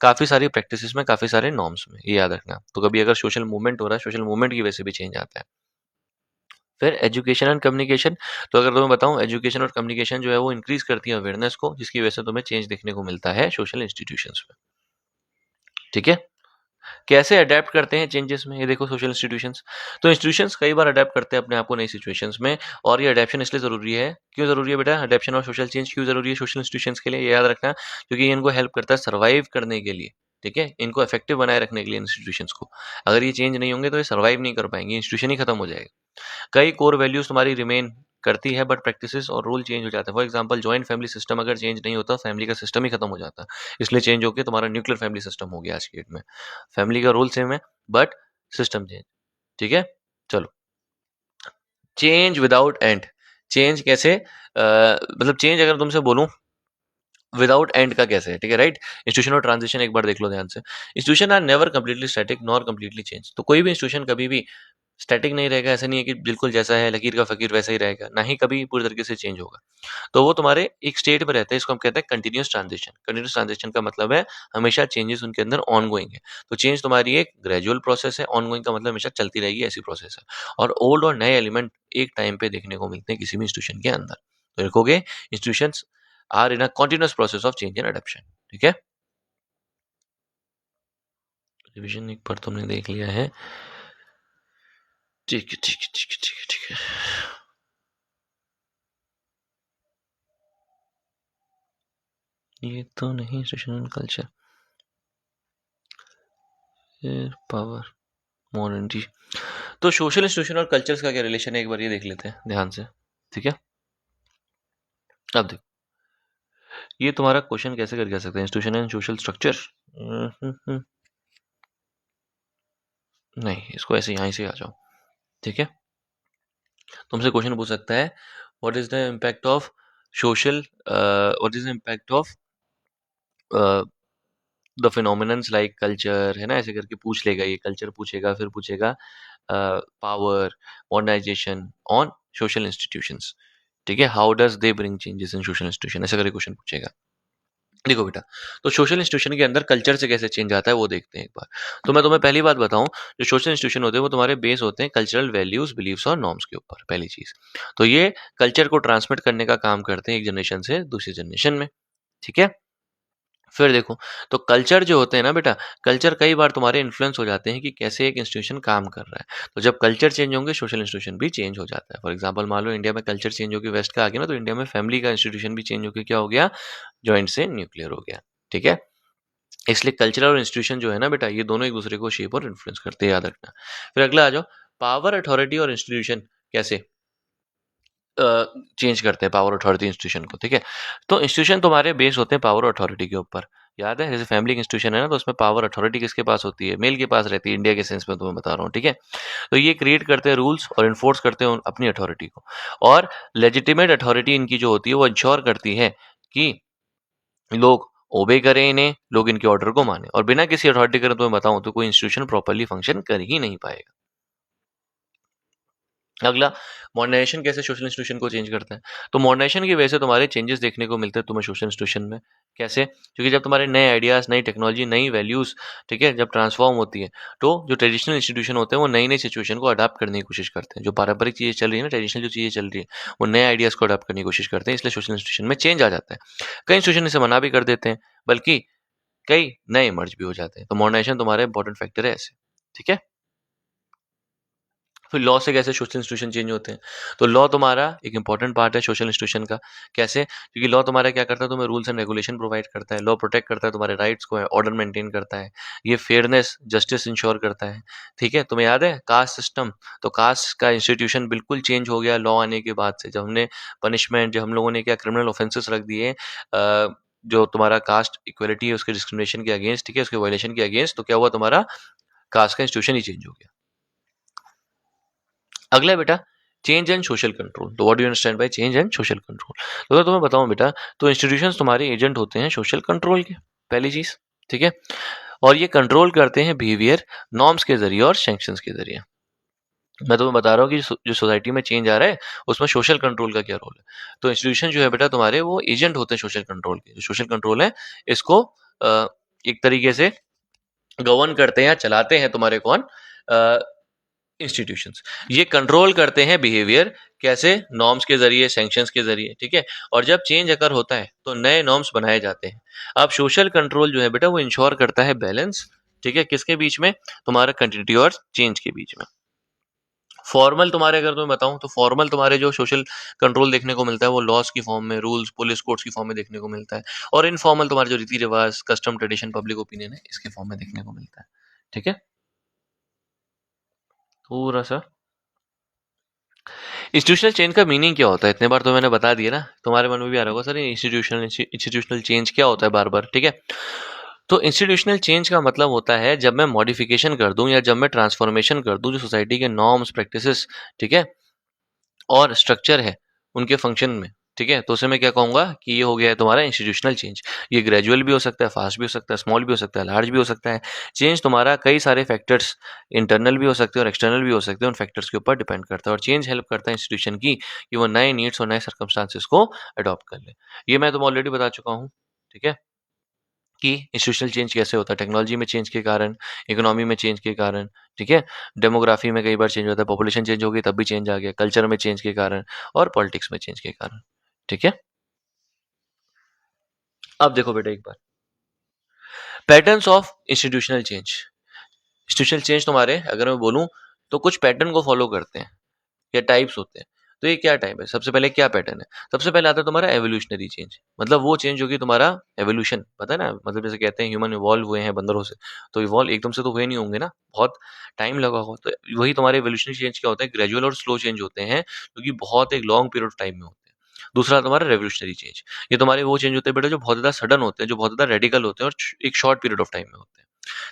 काफ़ी सारी प्रैक्टिसेस में, काफ़ी सारे नॉर्म्स में, ये याद रखना। तो कभी अगर सोशल मूवमेंट हो रहा है, सोशल मूवमेंट की वजह से भी चेंज आता है। फिर एजुकेशन एंड कम्युनिकेशन। तो अगर तुम्हें बताऊं, एजुकेशन और कम्युनिकेशन जो है वो इंक्रीज करती है अवेयरनेस को, जिसकी वजह से तुम्हें चेंज देखने को मिलता है सोशल इंस्टीट्यूशंस में। ठीक है। कैसे अडेप्ट करते हैं चेंजेस में, ये देखो सोशल इंस्टीट्यूशंस। तो इंस्टीट्यूशंस कई बार अडेप्ट करते हैं अपने आप को नई सिचुएशंस में, और ये अडेप्शन इसलिए ज़रूरी है। क्यों ज़रूरी है बेटा अडेप्शन और सोशल चेंज क्यों ज़रूरी है सोशल इंस्टीट्यूशंस के लिए, ये याद रखना, क्योंकि ये इनको हेल्प करता है सर्वाइव करने के लिए। ठीक है। इनको इफेक्टिव बनाए रखने के लिए इंस्टीट्यूशंस को, अगर ये चेंज नहीं होंगे तो ये सर्वाइव नहीं कर पाएंगे, इंस्टीट्यूशन ही खत्म हो जाएगा। कई कोर वैल्यूज तुम्हारी रिमेन करती है, बट प्रैक्टिसेस और रूल चेंज हो जाता है। For example joint family system अगर चेंज नहीं होता, फैमिली का सिस्टम ही खत्म हो जाता है, इसलिए चेंज होकर तुम्हारा न्यूक्लियर फैमिली सिस्टम हो गया आज की डेट में। फैमिली का रूल सेम है, बट सिस्टम चेंज। ठीक है। चलो, चेंज विदाउट एंड। चेंज कैसे, मतलब चेंज अगर तुमसे बोलूं विदाउट एंड का कैसे है, ठीक है, राइट। इंस्टीट्यूशन और ट्रांजिशन एक बार देख लो ध्यान से। Institution are never completely static nor completely change. तो कोई भी इंस्टीट्यूशन कभी भी स्टैटिक नहीं रहेगा, ऐसा नहीं है कि बिल्कुल जैसा है लकीर का फकीर वैसा ही रहेगा, ना ही कभी पूरी तरीके से चेंज होगा। तो वो तुम्हारे एक स्टेट में रहते हैं, इसको हम कहते हैं कंटिन्यूस ट्रांजिशन। कंटिन्यूस ट्रांजिशन का मतलब है हमेशा चेंजेस उनके अंदर ऑन गोइंग है। तो चेंज तुम्हारी एक ग्रेजुअल प्रोसेस है, ऑन गोइंग का मतलब हमेशा चलती रहेगी, ऐसी प्रोसेस है। और ओल्ड और नए एलिमेंट एक टाइम पे देखने को मिलते हैं किसी भी इंस्टीट्यूशन के अंदर। तो लिखोगे institution are in a continuous process of change and adoption. ठीक है। रिविजन एक बार तुमने देख लिया है। ठीक है, ठीक है, ठीक है, ठीक है, ठीक है। ये तो नहीं इंस्टीट्यूशनल कल्चर, पावर, मॉडर्निटी। तो सोशल इंस्टीट्यूशन और कल्चर्स का क्या रिलेशन है, एक बार ये देख लेते हैं ध्यान से, ठीक है। अब देखो, ये तुम्हारा क्वेश्चन कैसे कर कह सकते हैं, इंस्टीट्यूशन एंड सोशल स्ट्रक्चर। नहीं, इसको ऐसे यहीं से आ जाओ, ठीक है। तुमसे क्वेश्चन पूछ सकता है, what is the impact of social, what is the impact of the phenomenons like culture, है ना, ऐसे करके पूछ लेगा, ये कल्चर पूछेगा, फिर पूछेगा power, modernization on social institutions, ठीक है, how does they bring changes in social institution, ऐसा करके क्वेश्चन पूछेगा। देखो बेटा, तो सोशल इंस्टीट्यूशन के अंदर कल्चर से कैसे चेंज आता है वो देखते हैं एक बार। तो मैं तुम्हें पहली बात बताऊं, जो सोशल इंस्टीट्यूशन होते हैं वो तुम्हारे बेस होते हैं कल्चरल वैल्यूज, बिलीव्स और नॉर्म्स के ऊपर, पहली चीज। तो ये कल्चर को ट्रांसमिट करने का काम करते हैं एक जनरेशन से दूसरी जनरेशन में, ठीक है। फिर देखो, तो कल्चर जो होते हैं ना बेटा, कल्चर कई बार तुम्हारे इन्फ्लुएंस हो जाते हैं कि कैसे एक इंस्टीट्यूशन काम कर रहा है। तो जब कल्चर चेंज होंगे, सोशल इंस्टीट्यूशन भी चेंज हो जाता है। फॉर एग्जांपल मान लो इंडिया में कल्चर चेंज होकर वेस्ट का आ गया ना, तो इंडिया में फैमिली का इंस्टीट्यूशन भी चेंज होकर क्या हो गया, जॉइंट से न्यूक्लियर हो गया, ठीक है। इसलिए कल्चर और इंस्टीट्यूशन जो है ना बेटा, ये दोनों एक दूसरे को शेप और इन्फ्लुएंस करते हैं, याद रखना। फिर अगला आ जाओ, पावर, अथॉरिटी और इंस्टीट्यूशन कैसे चेंज करते हैं पावर, अथॉरिटी, इंस्टीट्यूशन को, ठीक है। तो इंस्टीट्यूशन तुम्हारे बेस होते हैं पावर और अथॉरिटी के ऊपर, याद है। जैसे फैमिली इंस्टीट्यूशन है ना, तो उसमें पावर अथॉरिटी किसके पास होती है, मेल के पास रहती है, इंडिया के सेंस में तुम्हें बता रहा हूँ, ठीक है। तो ये क्रिएट करते हैं रूल्स और इन्फोर्स करते हैं अपनी अथॉरिटी को, और लेजिटिमेट अथॉरिटी इनकी जो होती है वो इंश्योर करती है कि लोग ओबे करें इन्हें, लोग इनके ऑर्डर को माने, और बिना किसी अथॉरिटी के तुम्हें बताऊं तो कोई इंस्टीट्यूशन प्रॉपर्ली फंक्शन कर ही नहीं पाएगा। अगला, मॉडर्नाइजेशन कैसे सोशल इंस्टीट्यूशन को चेंज करता है। तो मॉडर्नाइजेशन की वजह से तुम्हारे चेंजेस देखने को मिलते हैं तुम्हें सोशल इंस्टीट्यूशन में। कैसे? क्योंकि जब तुम्हारे नए आइडियाज, नई टेक्नोलॉजी, नई वैल्यूज, ठीक है, जब ट्रांसफॉर्म होती है, तो जो ट्रेडिशनल इंस्टीट्यूशन होते हैं वो नई नई सिचुएशन को अडाप्ट करने की कोशिश करते हैं। जो पारंपरिक चीजें चल रही है ना, ट्रेडिशनल जो चीजें चल रही है, वो नए आइडियाज को अडाप्ट करने की कोशिश करते हैं, इसलिए सोशल इंस्टीट्यूशन में चेंज आ जाता है। कई इंस्टीट्यूशन इसे मना भी कर देते हैं, बल्कि कई नए मर्ज भी हो जाते हैं। तो मॉडर्नाइजेशन तुम्हारा इंपॉर्टेंट फैक्टर है ऐसे, ठीक है। फिर लॉ से कैसे सोशल इंस्टीट्यूशन चेंज होते हैं। तो लॉ तुम्हारा एक इंपॉर्टेंट पार्ट है सोशल इंस्टीट्यूशन का। कैसे? क्योंकि लॉ तुम्हारा क्या करता है, तुम्हें रूल्स एंड रेगुलेशन प्रोवाइड करता है। लॉ प्रोटेक्ट करता है तुम्हारे राइट्स को, ऑर्डर मेंटेन करता है, ये फेयरनेस, जस्टिस इंश्योर करता है, ठीक है। तुम्हें याद है कास्ट सिस्टम, तो कास्ट का इंस्टीट्यूशन बिल्कुल चेंज हो गया लॉ आने के बाद से। जब हमने पनिशमेंट, जब हम लोगों ने क्या क्रिमिनल ऑफेंसेस रख दिए, जो तुम्हारा कास्ट इक्वलिटी है उसके डिस्क्रिमिनेशन के अगेंस्ट, ठीक है, उसके वायलेशन के अगेंस्ट, तो क्या हुआ, तुम्हारा कास्ट का इंस्टीट्यूशन ही चेंज हो गया। अगला है बेटा, चेंज एंड सोशल कंट्रोल। तो what do you understand by change and social control. तो अगर तुम्हें बताऊं बेटा, तो इंस्टीट्यूशंस तुम्हारे एजेंट होते हैं सोशल कंट्रोल के, पहली चीज, ठीक है। और ये कंट्रोल करते हैं बिहेवियर, नॉर्म्स के जरिए और सैंक्शंस के जरिए। मैं तुम्हें बता रहा हूँ कि जो सोसाइटी में चेंज आ रहा है उसमें सोशल कंट्रोल का क्या रोल है। तो इंस्टीट्यूशन जो है बेटा तुम्हारे, वो एजेंट होते हैं सोशल कंट्रोल के। जो सोशल कंट्रोल है, इसको एक तरीके से गवर्न करते हैं या चलाते हैं तुम्हारे कौन, इंस्टीट्यूशंस। ये कंट्रोल करते हैं बिहेवियर, कैसे, नॉर्म्स के जरिए, सैंक्शंस के जरिए, ठीक है। और जब चेंज अगर होता है तो नए नॉर्म्स बनाए जाते हैं। अब सोशल कंट्रोल जो है बेटा, वो इंश्योर करता है बैलेंस, ठीक है, किसके बीच में, तुम्हारा कंटिन्यूटी और चेंज के बीच में। फॉर्मल तुम्हारे अगर तुम्हें बताऊं, तो फॉर्मल तुम्हारे जो सोशल कंट्रोल देखने को मिलता है वो लॉस की फॉर्म में, रूल्स, पुलिस कोड्स की फॉर्म में देखने को मिलता है। और इनफॉर्मल तुम्हारे जो रीति रिवाज, कस्टम, ट्रेडिशन, पब्लिक ओपिनियन है, इसके फॉर्म में देखने को मिलता है, ठीक है। पूरा सा इंस्टीट्यूशनल चेंज का मीनिंग क्या होता है, इतने बार तो मैंने बता दिया ना, तुम्हारे मन में भी आ रहा होगा सर इंस्टीट्यूशनल चेंज क्या होता है बार बार, ठीक है। तो इंस्टीट्यूशनल चेंज का मतलब होता है जब मैं मॉडिफिकेशन कर दूं या जब मैं ट्रांसफॉर्मेशन कर दूं जो सोसाइटी के नॉर्म्स, प्रैक्टिसेस, ठीक है, और स्ट्रक्चर है उनके फंक्शन में, ठीक है। तो उसे मैं क्या कहूंगा कि ये हो गया है तुम्हारा इंस्टीट्यूशनल चेंज। ये ग्रेजुअल भी हो सकता है, फास्ट भी हो सकता है, स्मॉल भी हो सकता है, लार्ज भी हो सकता है। चेंज तुम्हारा कई सारे फैक्टर्स, इंटरनल भी हो सकते हैं और एक्सटर्नल भी हो सकते हैं, उन फैक्टर्स के ऊपर डिपेंड करता है। और चेंज हेल्प करता है इंस्टीट्यूशन की कि वो नए नीड्स और नए सर्कमस्टांसिस को अडॉप्ट कर ले। ये मैं तुम्हें ऑलरेडी बता चुका हूँ, ठीक है, कि इंस्टीट्यूशनल चेंज कैसे होता है, टेक्नोलॉजी में चेंज के कारण, इकोनॉमी में चेंज के कारण, ठीक है, डेमोग्राफी में कई बार चेंज होता है, पॉपुलेशन चेंज हो गई तब भी चेंज आ गया, कल्चर में चेंज के कारण, और पॉलिटिक्स में चेंज के कारण, ठीक है। अब देखो बेटा एक बार, patterns of institutional change. Institutional change तुम्हारे अगर मैं बोलूं तो कुछ पैटर्न को फॉलो करते हैं या टाइप्स होते हैं। तो ये क्या टाइप है? सबसे पहले क्या पैटर्न है? सबसे पहले आता है तुम्हारा एवोल्यूशनरी चेंज, मतलब वो चेंज जो कि तुम्हारा एवोल्यूशन, पता है ना, मतलब जैसे कहते हैं ह्यूमन इवॉल्व हुए हैं बंदरों से, तो इवॉल्व एकदम से तो हुए नहीं होंगे ना, बहुत टाइम लगा होगा। तो वही तुम्हारे एवोल्यूशनरी चेंज क्या होता है, ग्रेजुअल और स्लो चेंज होते हैं, जो कि बहुत एक लॉन्ग पीरियड ऑफ टाइम में होते हैं। दूसरा तुम्हारा रेवोल्यूशनरी चेंज, ये तुम्हारे वो चेंज होते हैं बेटा जो बहुत ज़्यादा सडन होते हैं, जो बहुत ज़्यादा रेडिकल होते हैं और एक शॉर्ट पीरियड ऑफ टाइम में होते हैं।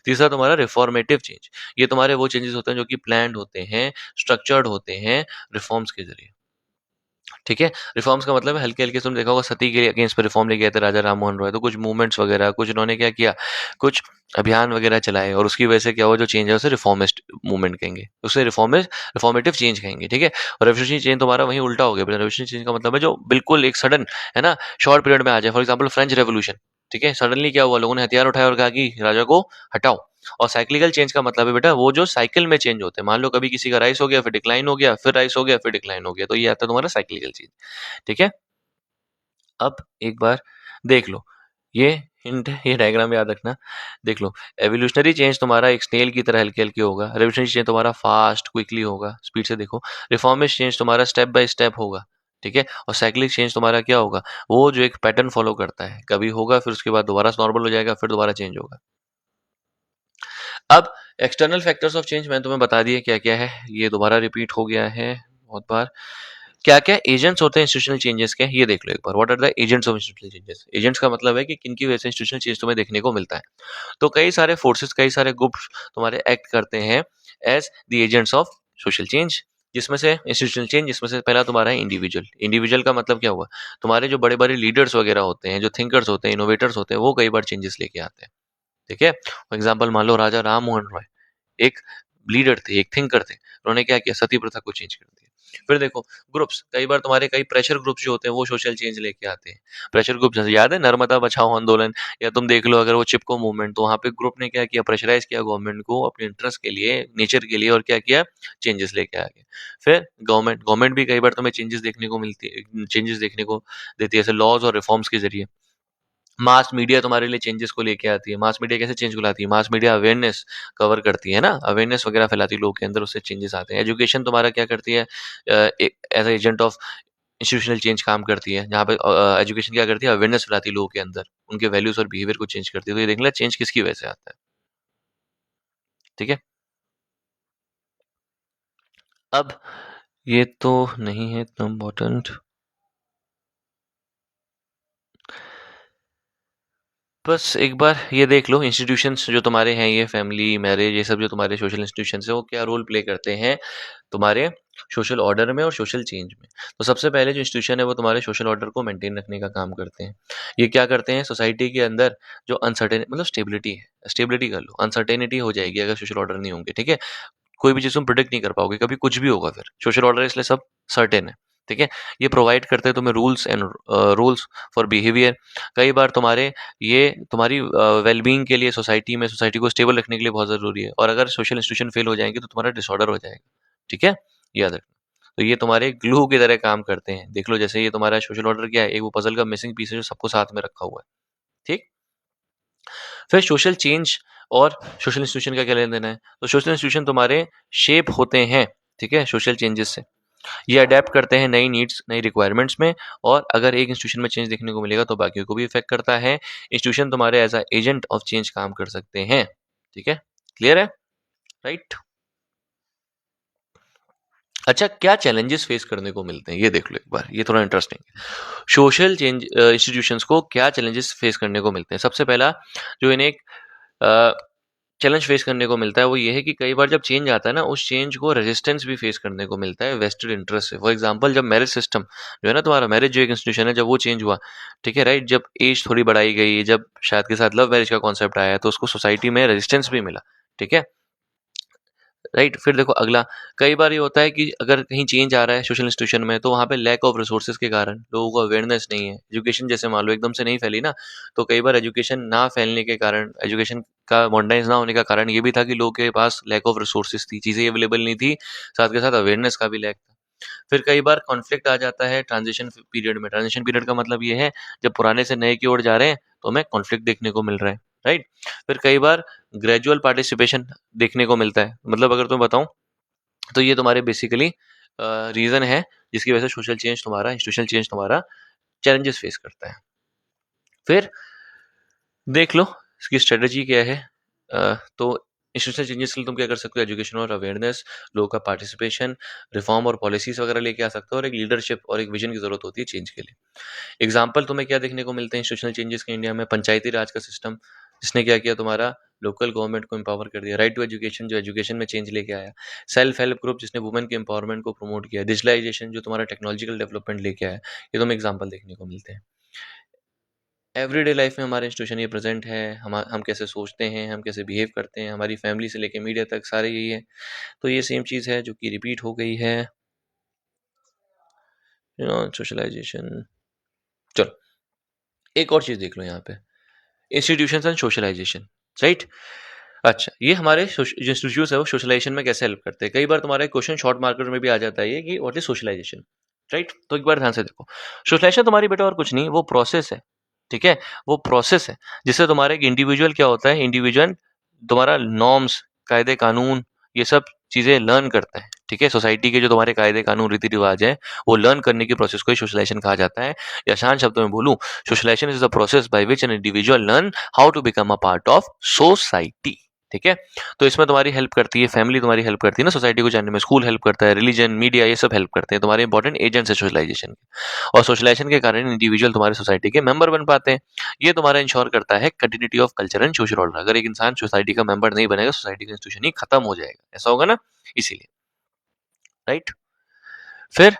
तीसरा तुम्हारा रिफॉर्मेटिव चेंज, ये तुम्हारे वो चेंजेस होते हैं जो कि प्लान्ड होते हैं, स्ट्रक्चर्ड होते हैं रिफॉर्म्स के जरिए। ठीक है, रिफॉर्म्स का मतलब है हल्के हल्के, तुमने देखा होगा सती के अगेंस्ट पे रिफॉर्म लेके आए थे राजा राम मोहन रॉय, तो कुछ मूवमेंट्स वगैरह कुछ इन्होंने क्या किया, कुछ अभियान वगैरह चलाए, और उसकी वजह से क्या हुआ, जो चेंज है उसे रिफॉर्मिस्ट मूवमेंट कहेंगे, उसे रिफॉर्मिस्ट रिफॉर्मेटिव चेंज कहेंगे। ठीक है, और रेवोल्यूशनरी चेंज तुम्हारा वहीं उल्टा हो गया। रेवोल्यूशनरी चेंज का मतलब है जो बिल्कुल एक सडन, है ना, शॉर्ट पीरियड में आ जाए। फॉर एग्जाम्पल फ्रेंच रेवोल्यूशन, ठीक है, सडनली क्या हुआ, लोगों ने हथियार उठाया और कहा कि राजा को हटाओ। और साइक्लिकल चेंज का मतलब है बेटा वो जो साइकिल में चेंज होते हैं, मान लो कभी किसी का राइस हो गया, फिर डिक्लाइन हो गया, फिर राइस हो गया, फिर डिक्लाइन हो गया, तो ये आता है तुम्हारा साइक्लिकल चेंज। ठीक है, अब एक बार देख लो, ये हिंट है, ये डायग्राम याद रखना। देख लो, एवोल्यूशनरी चेंज तुम्हारा एक स्नेल की तरह हल्के हल्के होगा, रेवोल्यूशनरी चेंज तुम्हारा फास्ट क्विकली होगा, स्पीड से देखो। रिफॉर्मिस्ट चेंज तुम्हारा स्टेप बाय स्टेप होगा। ठीक है, और साइक्लिक चेंज तुम्हारा क्या होगा, वो जो एक पैटर्न फॉलो करता है, कभी होगा फिर उसके बाद दोबारा नॉर्मल हो जाएगा, फिर दोबारा चेंज होगा। अब एक्सटर्नल फैक्टर्स ऑफ चेंज मैंने तुम्हें बता दिए क्या क्या है, ये दोबारा रिपीट हो गया है बहुत बार। क्या क्या एजेंट्स होते हैं इंस्टीट्यूशनल चेंजेस के, ये देख लो एक बार। What are the agents of institutional changes? Agents का मतलब है कि किन की वजह से इंस्टीट्यूशनल चेंज तुम्हें देखने को मिलता है। तो कई सारे फोर्सेस, कई सारे ग्रुप्स तुम्हारे एक्ट करते हैं as the agents of social change, जिसमें से इंस्टीट्यूशनल चेंज, जिसमें से पहला तुम्हारा है इंडिविजुअल। इंडिविजुअल का मतलब क्या हुआ, तुम्हारे जो बड़े बड़े लीडर्स वगैरह होते हैं, जो थिंकर्स होते हैं, इनोवेटर्स होते हैं, वो कई बार चेंजेस लेके आते हैं। ठीक है, फॉर एग्जाम्पल मान लो राजा राम मोहन रॉय एक लीडर थे, एक थिंकर थे, उन्होंने क्या किया, सती प्रथा को चेंज कर दिया। फिर देखो ग्रुप्स, कई बार तुम्हारे कई प्रेशर ग्रुप्स जो होते हैं वो सोशल चेंज लेके आते हैं। प्रेशर ग्रुप जैसे याद है नर्मदा बचाओ आंदोलन, या तुम देख लो अगर वो चिपको मूवमेंट, तो वहां पे ग्रुप ने क्या किया, प्रेशराइज किया गवर्नमेंट को अपने इंटरेस्ट के लिए, नेचर के लिए, और क्या किया, चेंजेस लेके आ गए। फिर गवर्नमेंट गवर्नमेंट भी कई बार तुम्हें चेंजेस देखने को मिलती है, चेंजेस देखने को देती है, ऐसे लॉज और रिफॉर्म्स के जरिए। मास मीडिया तुम्हारे लिए चेंजेस को लेके आती है। मास मीडिया कैसे चेंज को लाती है, मास मीडिया अवेयरनेस कवर करती है ना, अवेयरनेस वगैरह फैलाती है लोगों के अंदर, उससे चेंजेस आते हैं। एजुकेशन तुम्हारा क्या करती है, as agent of institutional change काम करती है, जहाँ पे एजुकेशन क्या करती है, अवेयरनेस फैलाती है लोगों के अंदर, उनके वैल्यूज और बिहेवियर को चेंज करती है। तो ये देख लें चेंज किसकी वजह से आता है। ठीक है, अब ये तो नहीं है इतना इम्पोर्टेंट, बस एक बार ये देख लो इंस्टीट्यूशंस जो तुम्हारे हैं, ये फैमिली, मैरिज, ये सब जो तुम्हारे सोशल इंस्टीट्यूशंस है, वो क्या रोल प्ले करते हैं तुम्हारे सोशल ऑर्डर में और सोशल चेंज में। तो सबसे पहले जो इंस्टीट्यूशन है वो तुम्हारे सोशल ऑर्डर को मेंटेन रखने का काम करते हैं। ये क्या करते हैं, सोसाइटी के अंदर जो अनसर्टेन, मतलब स्टेबिलिटी है, स्टेबिलिटी कर लो, अनसर्टेनिटी हो जाएगी अगर सोशल ऑर्डर नहीं होंगे। ठीक है, कोई भी चीज़ तुम प्रिडिक्ट नहीं कर पाओगे, कभी कुछ भी होगा। फिर सोशल ऑर्डर इसलिए सब सर्टेन है। ठीक है, ये प्रोवाइड करते हैं तुम्हें rules and rules for behaviour. कई बार तुम्हारे ये तुम्हारी वेलबींग के लिए, सोसाइटी में सोसाइटी को स्टेबल रखने के लिए बहुत ज़रूरी है। और अगर सोशल इंस्टीट्यूशन फेल हो जाएंगे तो तुम्हारा डिसऑर्डर हो जाएगा। ठीक है, याद रखना। तो ये तुम्हारे ग्लू की तरह काम करते हैं। देख लो जैसे ये तुम्हारा सोशल ऑर्डर क्या है, एक वो पजल का मिसिंग पीस है जो सबको साथ में रखा हुआ है। ठीक, फिर सोशल चेंज और सोशल इंस्टीट्यूशन का क्या लेना देना है। तो सोशल इंस्टीट्यूशन तुम्हारे शेप होते हैं, ठीक है, सोशल चेंजेस से। ये अडेप्ट करते हैं नई नीड्स, नई रिक्वायरमेंट्स में, और अगर एक इंस्टीट्यूशन में चेंज देखने को मिलेगा तो बाकियों को भी इफेक्ट करता है। इंस्टीट्यूशन तुम्हारे as a agent of change काम कर सकते हैं। ठीक है, क्लियर है, राइट। अच्छा, क्या चैलेंजेस फेस करने को मिलते हैं, ये देख लो एक बार, ये थोड़ा इंटरेस्टिंग है। सोशल चेंज इंस्टीट्यूशंस को क्या चैलेंजेस फेस करने को मिलते हैं। सबसे पहला जो इन्हें एक चैलेंज फेस करने को मिलता है वो ये है कि कई बार जब चेंज आता है ना, उस चेंज को रेजिस्टेंस भी फेस करने को मिलता है वेस्टेड इंटरेस्ट से। फॉर एग्जांपल जब मैरिज सिस्टम जो है ना, तुम्हारा मैरिज जो एक इंस्टीट्यूशन है, जब वो चेंज हुआ, ठीक है, राइट, जब एज थोड़ी बढ़ाई गई, जब शायद के साथ लव मैरिज का कॉन्सेप्ट आया, तो उसको सोसाइटी में रेजिस्टेंस भी मिला। ठीक है, राइट। फिर देखो अगला, कई बार ये होता है कि अगर कहीं चेंज आ रहा है सोशल इंस्टीट्यूशन में, तो वहाँ पे लैक ऑफ रिसोर्सेज के कारण लोगों को अवेयरनेस नहीं है। एजुकेशन जैसे मान लो एकदम से नहीं फैली ना, तो कई बार एजुकेशन ना फैलने के कारण, एजुकेशन का मॉडर्नाइज ना होने का कारण ये भी था कि लोगों के पास लैक ऑफ रिसोर्सेज थी, चीज़ें अवेलेबल नहीं थी, साथ के साथ अवेयरनेस का भी लैक था। फिर कई बार कॉन्फ्लिक्ट आ जाता है ट्रांजिशन पीरियड में। ट्रांजिशन पीरियड का मतलब ये है जब पुराने से नए की ओर जा रहे हैं तो हमें कॉन्फ्लिक्ट देखने को मिल रहा है, राइट। फिर कई बार ग्रेजुअल पार्टिसिपेशन देखने को मिलता है। मतलब अगर तुम्हें बताऊं तो ये तुम्हारे बेसिकली रीज़न है जिसकी वजह से सोशल चेंज तुम्हारा, इंस्टीट्यूशनल चेंज तुम्हारा चैलेंजेस फेस करता है। फिर देख लो इसकी स्ट्रेटजी क्या है। तो इंस्टीट्यूशनल चेंजेस के लिए तुम क्या कर सकते हो, एजुकेशन और अवेयरनेस, लोगों का पार्टिसिपेशन, रिफॉर्म और पॉलिसीज वगैरह लेके आ सकते हो, और एक लीडरशिप और एक विजन की जरूरत होती है चेंज के लिए। एग्जाम्पल तुम्हें क्या देखने को मिलते हैं इंस्टीट्यूशनल चेंजेस के इंडिया में? पंचायती राज का सिस्टम, जिसने क्या किया, तुम्हारा लोकल गवर्नमेंट को एम्पावर कर दिया। राइट टू एजुकेशन, जो एजुकेशन में चेंज लेके आया। सेल्फ हेल्प ग्रुप, जिसने वुमेन के एम्पावरमेंट को प्रमोट किया। डिजिटलाइजेशन, जो तुम्हारा टेक्नोलॉजिकल डेवलपमेंट लेके आया। ये तुम्हें एग्जाम्पल देखने को मिलते हैं। एवरीडे लाइफ में हमारे इंस्टीट्यूशन ये प्रेजेंट है। हम कैसे सोचते हैं, हम कैसे बिहेव करते हैं, हमारी फैमिली से लेके मीडिया तक सारे यही है। तो ये सेम चीज़ है जो कि रिपीट हो गई है, सोशलाइजेशन। चलो एक और चीज़ देख लो यहाँ पे, इंस्टीट्यूशन एंड सोशलाइजेशन, राइट। अच्छा, ये हमारे जो इंस्टीट्यूट है वो सोशलाइजेशन में कैसे हेल्प करते हैं? कई बार तुम्हारे क्वेश्चन शॉर्ट मार्कर में भी आ जाता है ये कि व्हाट इज सोशलाइजेशन, राइट। तो एक बार ध्यान से देखो, सोशलाइजेशन तुम्हारी बेटा और कुछ नहीं, वो प्रोसेस है, ठीक है। वो प्रोसेस है जिससे तुम्हारा एक इंडिविजुअल क्या होता है, इंडिविजुअल तुम्हारा नॉर्म्स, कायदे कानून, ये सब चीजें लर्न करता है, ठीक है। सोसाइटी के जो तुम्हारे कायदे कानून, रीति रिवाज है, वो लर्न करने की प्रोसेस को ही सोशलाइजेशन कहा जाता है। या आसान शब्दों में बोलूं, socialization is the process by which an individual learn how to become a part of society, ठीक है। तो इसमें तुम्हारी हेल्प करती है फैमिली, तुम्हारी हेल्प करती है ना सोसाइटी को जानने में, स्कूल हेल्प करता है, रिलीजन, मीडिया, ये सब हेल्प करते हैं, तुम्हारे इंपॉर्टेंट एजेंट्स है सोशलाइजेशन के। और सोशलाइजेशन के कारण इंडिविजुअल तुम्हारे सोसाइटी के मेंबर बन पाते हैं। ये तुम्हारा इंश्योर करता है continuity of culture and social order. अगर एक इंसान सोसाइटी का मेंबर नहीं बनेगा, सोसाइटी का इंस्टीट्यूशन ही खत्म हो जाएगा, ऐसा होगा ना, इसीलिए, राइट। फिर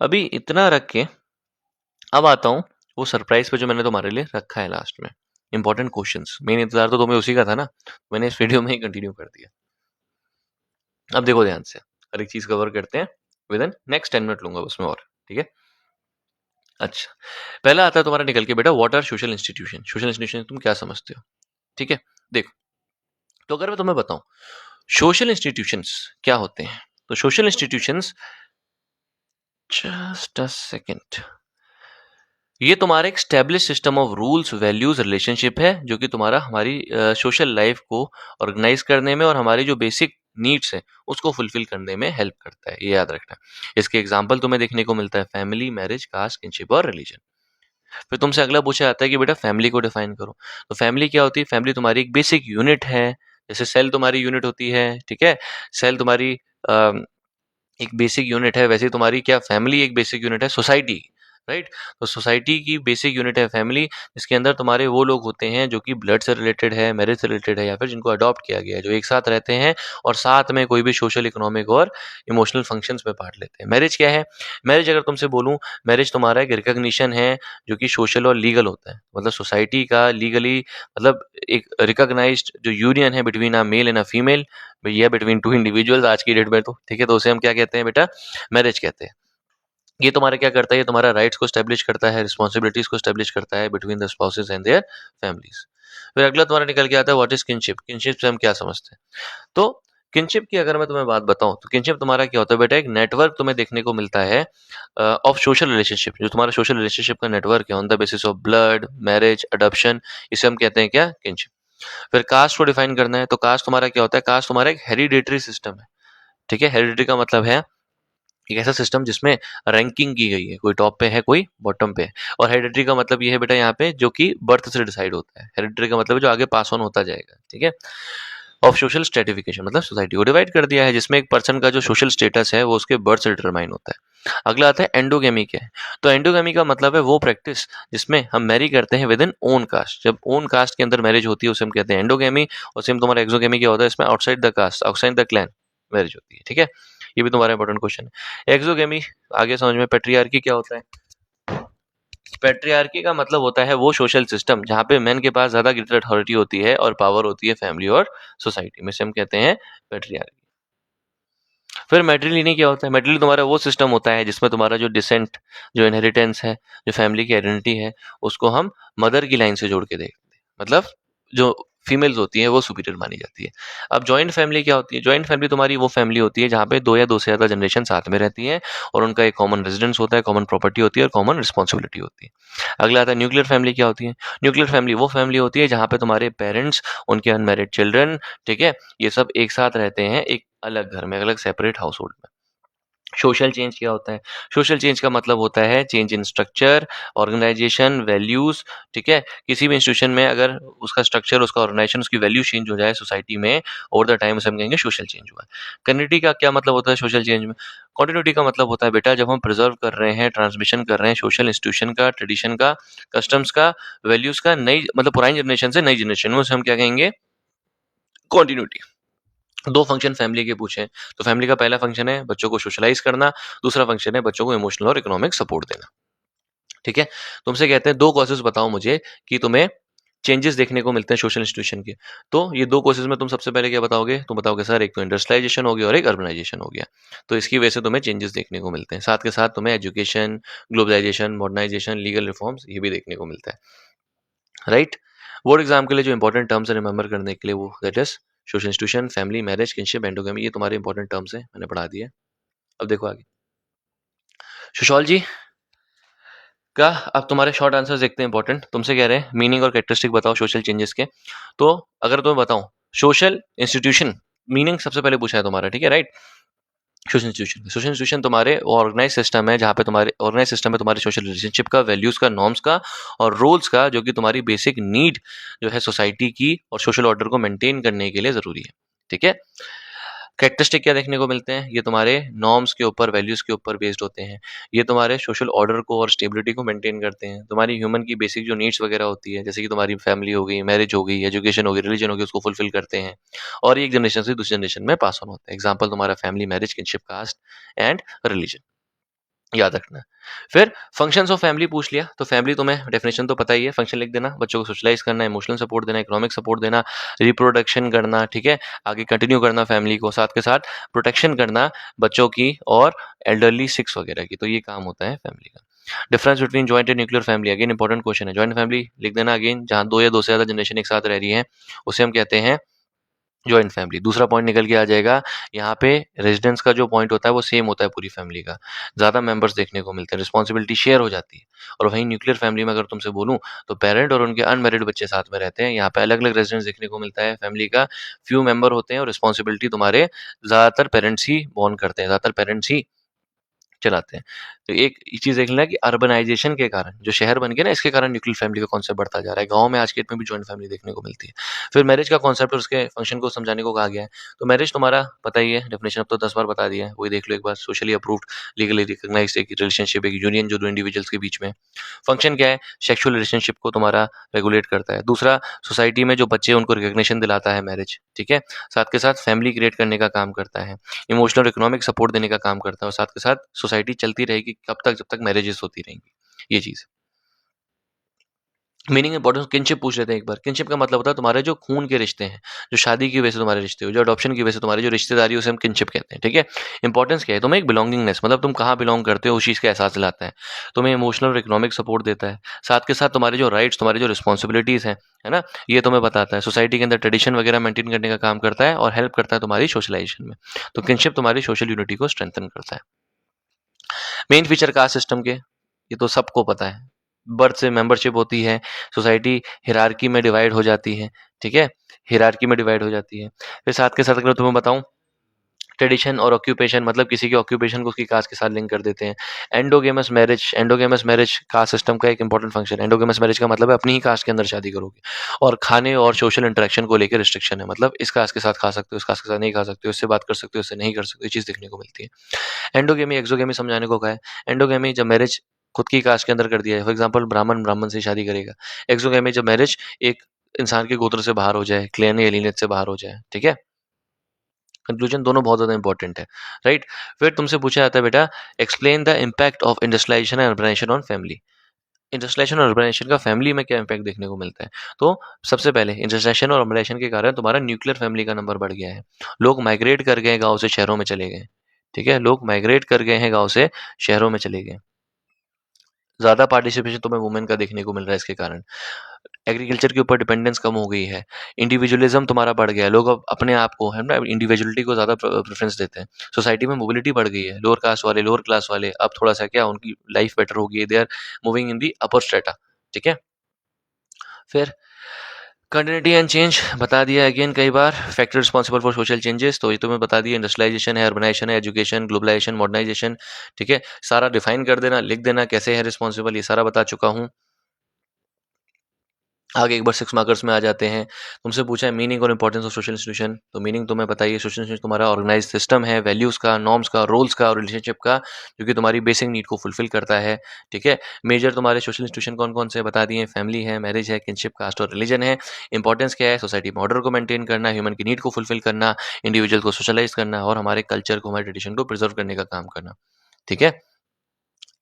अभी इतना रख के अब आता हूँ वो सरप्राइज पे जो मैंने तुम्हारे लिए रखा है लास्ट में, इंपॉर्टेंट क्वेश्चंस। मेन इंतजार तो तुम्हें उसी का था ना, मैंने इस वीडियो में ही कंटिन्यू कर दिया। अब देखो ध्यान से, हर एक चीज कवर करते हैं विद इन नेक्स्ट 10 मिनट लूंगा उसमें, और ठीक है। अच्छा, पहला आता है तुम्हारा निकल के बेटा, what are social institution. Social institution तुम क्या समझते हो, ठीक है। देखो, तो अगर मैं तुम्हें बताऊं सोशल इंस्टीट्यूशंस क्या होते हैं, तो social institutions, just a second, ये तुम्हारा एक establish system of rules, values, relationship है, जो कि तुम्हारा हमारी सोशल लाइफ को ऑर्गेनाइज करने में और हमारी जो बेसिक नीड्स है उसको फुलफिल करने में हेल्प करता है, ये याद रखना। इसके एग्जाम्पल तुम्हें देखने को मिलता है फैमिली, मैरिज, कास्ट, किनशिप और रिलीजन। फिर तुमसे अगला पूछा जाता है कि बेटा फैमिली को डिफाइन करो। तो फैमिली क्या होती है? फैमिली तुम्हारी एक बेसिक यूनिट है, जैसे सेल तुम्हारी यूनिट होती है, ठीक है। सेल तुम्हारी एक बेसिक यूनिट है, वैसे तुम्हारी क्या फैमिली एक बेसिक यूनिट है सोसाइटी, राइट। तो सोसाइटी की बेसिक यूनिट है फैमिली, जिसके अंदर तुम्हारे वो लोग होते हैं जो कि ब्लड से रिलेटेड है, मैरिज से रिलेटेड है, या फिर जिनको अडॉप्ट किया गया है, जो एक साथ रहते हैं और साथ में कोई भी सोशल, इकोनॉमिक और इमोशनल फंक्शंस में पार्ट लेते हैं। मैरिज क्या है? मैरिज अगर तुमसे बोलूं, मैरिज तुम्हारा एक रिकॉग्निशन है जो कि सोशल और लीगल होता है, मतलब सोसाइटी का लीगली, मतलब एक रिकॉग्नाइज्ड जो यूनियन है between a male and a female, या बिटवीन टू इंडिविजुअल्स आज की डेट में, तो ठीक है, तो उसे हम क्या कहते हैं बेटा? मैरिज कहते हैं। ये तुम्हारा क्या करता है? ये तुम्हारा राइट्स को स्टैब्लिश करता है, रिस्पॉन्सिबिलिटीज को स्टैब्लिश करता है between the spouses and their families. फिर अगला तुम्हारा निकल के आता है व्हाट इज किनशिप। किनशिप से हम क्या समझते हैं? तो किनशिप की अगर मैं तुम्हें बात बताऊं, तो किनशिप तुम्हारा क्या होता है बेटा? एक नेटवर्क तुम्हें देखने को मिलता है ऑफ सोशल रिलेशनशिप, जो तुम्हारा सोशल रिलेशनशिप का नेटवर्क है on the basis of blood, marriage, adoption, इसे हम कहते हैं क्या? किनशिप। फिर कास्ट को डिफाइन करना है, तो कास्ट तुम्हारा क्या होता है? कास्ट तुम्हारा एक हेरिडेटरी सिस्टम है, ठीक है। हेरिडिटी का मतलब है एक ऐसा सिस्टम जिसमें रैंकिंग की गई है, कोई टॉप पे है, कोई बॉटम पे है। और हेरिडिटी का मतलब ये है बेटा यहाँ पे जो कि बर्थ से डिसाइड होता है। हेरिडिटी का मतलब है जो आगे पास ऑन होता जाएगा, ठीक है। ऑफ सोशल स्ट्रेटिफिकेशन, मतलब सोसाइटी को डिवाइड कर दिया है, जिसमें एक पर्सन का जो सोशल स्टेटस है वो उसके बर्थ से डिटरमाइन होता है। अगला आता है एंडोगेमी। क्या है? तो एंडोगेमी का मतलब है वो प्रैक्टिस जिसमें हम मैरी करते हैं विद इन ओन कास्ट। जब ओन कास्ट के अंदर मैरिज होती है उसे हम कहते हैं एंडोगेमी। और सेम तुम्हारा एक्सोगेमी क्या होता है? इसमें outside the caste, outside the clan marriage होती है, ठीक है। ये भी तुम्हारा इंपॉर्टेंट क्वेश्चन है। एक्सोगेमी आगे समझ में। पेट्रियार्की क्या होता है? पेट्रियार्की का मतलब होता है वो सोशल सिस्टम जहाँ पे मेन के पास ज्यादा ग्रेटर अथॉरिटी होती है और पावर होती है फैमिली और सोसाइटी में, से हम कहते हैं पेट्रियार्की। फिर मैट्रिलिनी क्या होता है? मैट्रिलिनी तुम्हारा वो सिस्टम होता है जिसमें तुम्हारा जो डिसेंट, जो इनहेरिटेंस है, जो फैमिली की आइडेंटिटी है, उसको हम मदर की लाइन से जोड़ के देखते हैं। मतलब जो फीमेल्स होती हैं वो सुपीरियर मानी जाती है। अब जॉइंट फैमिली क्या होती है? जॉइंट फैमिली तुम्हारी वो फैमिली होती है जहाँ पे 2 या 2 से ज़्यादा जनरेशन साथ में रहती हैं और उनका एक कॉमन रेजिडेंस होता है, कॉमन प्रॉपर्टी होती है और कॉमन रिस्पॉन्सिबिलिटी होती है। अगला आता है न्यूक्लियर फैमिली। क्या होती है? न्यूक्लियर फैमिली वो फैमिली होती है जहाँ पे तुम्हारे पेरेंट्स, उनके अनमैरिड चिल्ड्रन, ठीक है, ये सब एक साथ रहते हैं एक अलग घर में, अलग सेपरेट हाउस होल्ड में। सोशल चेंज क्या होता है? सोशल चेंज का मतलब होता है change in structure, organization, values, ठीक है। किसी भी इंस्टीट्यूशन में अगर उसका स्ट्रक्चर, उसका ऑर्गेनाइजेशन, उसकी वैल्यू चेंज हो जाए सोसाइटी में ओवर द टाइम, उसे हम कहेंगे सोशल चेंज हुआ है। कंटिन्यूटी का क्या मतलब होता है सोशल चेंज में? कंटिन्यूटी का मतलब होता है बेटा जब हम प्रिजर्व कर रहे हैं, ट्रांसमिशन कर रहे हैं सोशल इंस्टीट्यूशन का, ट्रेडिशन का, कस्टम्स का, वैल्यूज का, नई मतलब पुरानी जनरेशन से नई जनरेशन में, उसे हम क्या कहेंगे? कंटिन्यूटी। दो फंक्शन फैमिली के पूछे तो फैमिली का पहला फंक्शन है बच्चों को सोशलाइज करना, दूसरा फंक्शन है बच्चों को इमोशनल और इकोनॉमिक सपोर्ट देना। ठीक है, तुमसे कहते हैं 2 कॉजेस बताओ मुझे कि तुम्हें चेंजेस देखने को मिलते हैं सोशल इंस्टीट्यूशन के। तो ये 2 कॉजेस में तुम सबसे पहले क्या बताओगे? तुम बताओगे सर एक तो इंडस्ट्रियलाइजेशन हो गया और एक अर्बनाइजेशन हो गया। तो इसकी वजह से तुम्हें चेंजेस देखने को मिलते हैं। साथ के साथ तुम्हें education, globalisation, modernization, legal reforms ये भी देखने को मिलता है। राइट? बोर्ड एग्जाम के लिए जो इंपॉर्टेंट टर्म्स है रिमेंबर करने के लिए वो that is social institution, family, marriage, kinship, endogamy, ये तुम्हारे इंपॉर्टेंट टर्म्स हैं, मैंने पढ़ा दिए। अब देखो आगे सोशियोलॉजी का। अब तुम्हारे शॉर्ट आंसर्स देखते हैं इंपॉर्टेंट। तुमसे कह रहे हैं मीनिंग और कैरेक्टरिस्टिक बताओ सोशल चेंजेस के। तो अगर तुम्हें बताऊं सोशल इंस्टीट्यूशन मीनिंग सबसे पहले पूछा है तुम्हारा, ठीक है, राइट। सोशल इंस्टीट्यूशन तुम्हारे ऑर्गेनाइज सिस्टम है जहाँ पे तुम्हारे ऑर्गेनाइज सिस्टम में तुम्हारे सोशल रिलेशनशिप का, वैल्यूज का, नॉर्म्स का और रोल्स का, जो कि तुम्हारी बेसिक नीड जो है सोसाइटी की और सोशल ऑर्डर को मेंटेन करने के लिए जरूरी है। ठीक है, कैरेक्टरिस्टिक क्या देखने को मिलते हैं? ये तुम्हारे नॉर्म्स के ऊपर, वैल्यूज के ऊपर बेस्ड होते हैं। ये तुम्हारे सोशल ऑर्डर को और स्टेबिलिटी को मेंटेन करते हैं। तुम्हारी ह्यूमन की बेसिक जो नीड्स वगैरह होती है, जैसे कि तुम्हारी फैमिली हो गई, मैरिज हो गई, एजुकेशन हो गई, रिलीजन हो गई, उसको फुलफिल करते हैं और ये एक जनरेशन से दूसरी जनरेशन में पास ऑन होता है। एग्जाम्पल तुम्हारा family, marriage, kinship, caste and religion, याद रखना। फिर फंक्शंस ऑफ फैमिली पूछ लिया तो फैमिली तुम्हें डेफिनेशन तो पता ही है, फंक्शन लिख देना, बच्चों को सोशलाइज करना, इमोशनल सपोर्ट देना, इकोनॉमिक सपोर्ट देना, रिप्रोडक्शन करना, ठीक है, आगे कंटिन्यू करना फैमिली को, साथ के साथ प्रोटेक्शन करना बच्चों की और एल्डरली सिक्स वगैरह की। तो ये काम होता है फैमिली का। Difference between joint and nuclear family, again important question है। जॉइंट फैमिली लिख देना अगेन, जहाँ 2 या 2 से ज्यादा जनरेशन एक साथ रह रही है उसे हम कहते हैं जॉइंट फैमिली। दूसरा पॉइंट निकल के आ जाएगा, यहाँ पे रेजिडेंस का जो पॉइंट होता है वो सेम होता है पूरी फैमिली का, ज़्यादा मेंबर्स देखने को मिलते हैं, रिस्पॉन्सिबिलिटी शेयर हो जाती है। और वहीं न्यूक्लियर फैमिली में अगर तुमसे बोलूँ तो पेरेंट और उनके अनमेरिड बच्चे साथ में रहते हैं। यहाँ पे अलग अलग रेजिडेंस देखने को मिलता है फैमिली का, फ्यू मेंबर होते हैं और रिस्पॉन्सिबिलिटी तुम्हारे ज़्यादातर पेरेंट्स ही बॉर्न करते हैं, ज़्यादातर पेरेंट्स ही चलाते हैं। तो एक चीज़ देख लेना कि अर्बनाइजेशन के कारण जो शहर बन गए ना, इसके कारण न्यूक्लियर फैमिली का कॉन्सेप्ट बढ़ता जा रहा है। गाँव में आज के डेट में भी जॉइंट फैमिली देखने को मिलती है। फिर मैरिज का कॉन्सेप्ट और उसके फंक्शन को समझाने को कहा गया है। तो मैरिज तुम्हारा पता ही है, डेफिनेशन अब तो 10 बार बता दिया है, वही देख लो एक बार। सोशली अप्रूव्ड, लीगली रिकॉग्नाइज्ड एक रिलेशनशिप, एक यूनियन जो 2 इंडिविजुअल्स के बीच में। फंक्शन क्या है? सेक्सुअल रिलेशनशिप को तुम्हारा रेगुलेट करता है। दूसरा, सोसाइटी में जो बच्चे हैं उनको रिकॉग्निशन दिलाता है मैरिज, ठीक है। साथ के साथ फैमिली क्रिएट करने का काम करता है, इमोशनल और इकोनॉमिक सपोर्ट देने का काम करता है और साथ के साथ सोसाइटी चलती रहेगी कब तक? जब तक मैरिजेस होती रहेंगी, ये चीज़। मीनिंग इंपॉर्टेंस, किनशिप पूछ लेते हैं एक बार। किनशिप का मतलब होता है तुम्हारे जो खून के रिश्ते हैं, जो शादी की वजह से तुम्हारे रिश्ते हो, जो अडॉप्शन की वजह से तुम्हारी जो रिश्तेदारी है, उसे हम किनशिप कहते हैं, ठीक है। इंपॉर्टेंस क्या है? तुम्हें एक बिलोंगिंगनेस, मतलब तुम कहाँ बिलोंग करते हो उस चीज़ का एहसास दिलाता है। तुम्हें इमोशनल और इकोनॉमिक सपोर्ट देता है। साथ के साथ तुम्हारे जो राइट्स, तुम्हारी जो रिस्पॉन्सिबिलिटीज़ हैं, है ना, ये तुम्हें बताता है। सोसाइटी के अंदर ट्रेडिशन वगैरह मेंटेन करने का काम करता है और हेल्प करता है तुम्हारी सोशलाइजेशन में। तो किनशिप तुम्हारी सोशल यूनिटी को स्ट्रेंथन करता है। मेन फीचर कास्ट सिस्टम के, ये तो सबको पता है। बर्थ से मेंबरशिप होती है, सोसाइटी हिरार्की में डिवाइड हो जाती है, ठीक है, हिरार्की में डिवाइड हो जाती है। फिर साथ के साथ अगर तुम्हें बताऊं, ट्रेडिशन और ऑक्यूपेशन, मतलब किसी के ऑक्यूपेशन को उसकी कास्ट के साथ लिंक कर देते हैं। Endogamous marriage, endogamous marriage caste system का एक इंपॉर्टेंट फंक्शन है। एंडोगेमस मैरिज का मतलब है अपनी ही कास्ट के अंदर शादी करोगे और खाने और सोशल इंटरेक्शन को लेकर रिस्ट्रिक्शन है, मतलब इस कास्ट के साथ खा सकते हो, इस कास्ट के साथ नहीं खा सकते हो, इससे बात कर सकते हो, इससे नहीं कर सकते, ये चीज़ देखने को मिलती है। एंडोगेमी, एक्सोगेमी समझाने को कहा है। एंडोगेमी जब मैरिज खुद की कास्ट के अंदर कर दिया है, फॉर एग्जाम्पल ब्राह्मण ब्राह्मण से शादी करेगा। एक्सोगेमी जब मैरिज एक इंसान के गोत्र से बाहर हो जाए, क्लेन या lineage से बाहर हो जाए, ठीक है। कंक्लूजन दोनों बहुत ज्यादा इंपॉर्टेंट है, राइट। फिर तुमसे पूछा जाता है बेटा, explain the impact of industrialization and urbanization on family. Industrialization और अर्बनाइजेशन का फैमिली में क्या इम्पैक्ट देखने को मिलता है? तो सबसे पहले इंडस्ट्रियलाइजेशन और अर्बनाइजेशन के कारण तुम्हारा न्यूक्लियर फैमिली का नंबर बढ़ गया है। लोग माइग्रेट कर गए गाँव से शहरों में चले गए, ठीक है, लोग माइग्रेट कर गए हैं गाँव से शहरों में चले गए। ज़्यादा पार्टिसिपेशन तुम्हें वुमेन का देखने को मिल रहा है इसके कारण। एग्रीकल्चर के ऊपर डिपेंडेंस कम हो गई है। इंडिविजुअलिज्म तुम्हारा बढ़ गया है। लोग अब अपने आप को है ना इंडिविजुअलिटी को ज़्यादा प्रेफरेंस देते हैं। सोसाइटी में मोबिलिटी बढ़ गई है। लोअर कास्ट वाले, लोअर क्लास वाले अब थोड़ा-सा क्या उनकी लाइफ बेटर हो गई है। They are moving in the upper strata. ठीक है? फिर कंटिन्यूटी एंड चेंज बता दिया अगेन कई बार। Factor responsible for social changes तो ये तुम्हें बता दिया। इंडस्ट्रियलाइजेशन है, अर्बनाइजेशन है, एजुकेशन, ग्लोबलाइजेशन, मॉडर्नाइजेशन। ठीक है? सारा डिफाइन कर देना, लिख देना कैसे है रिस्पॉन्सिबल, ये सारा बता चुका हूँ। आगे एक बार 6 मार्कर्स में आ जाते हैं। तुमसे पूछा है मीनिंग और इंपॉर्टेंस ऑफ सोशल इंस्टीट्यूशन। तो मीनिंग तुम्हें बताइए, सोशल इंस्टीट्यूशन तुम्हारा ऑर्गेनाइज सिस्टम है, वैल्यूज़ का, नॉर्म्स का, रोल्स का और रिलेशनशिप का, जो कि तुम्हारी बेसिक नीड को फुलफिल करता है। ठीक है? मेजर तुम्हारे सोशल इंस्टीट्यूशन कौन-कौन से बता दिए। फैमिली है, मैरिज है, किनशिप, कास्ट और रिलीजन है। इंपॉर्टेंस क्या है? सोसाइटी में ऑर्डर को मेंटेन करना, ह्यूमन की नीड को फुलफिल करना, इंडिविजुअल को सोशलाइज करना और हमारे कल्चर को, हमारे ट्रेडिशन को प्रिजर्व करने का काम करना। ठीक है?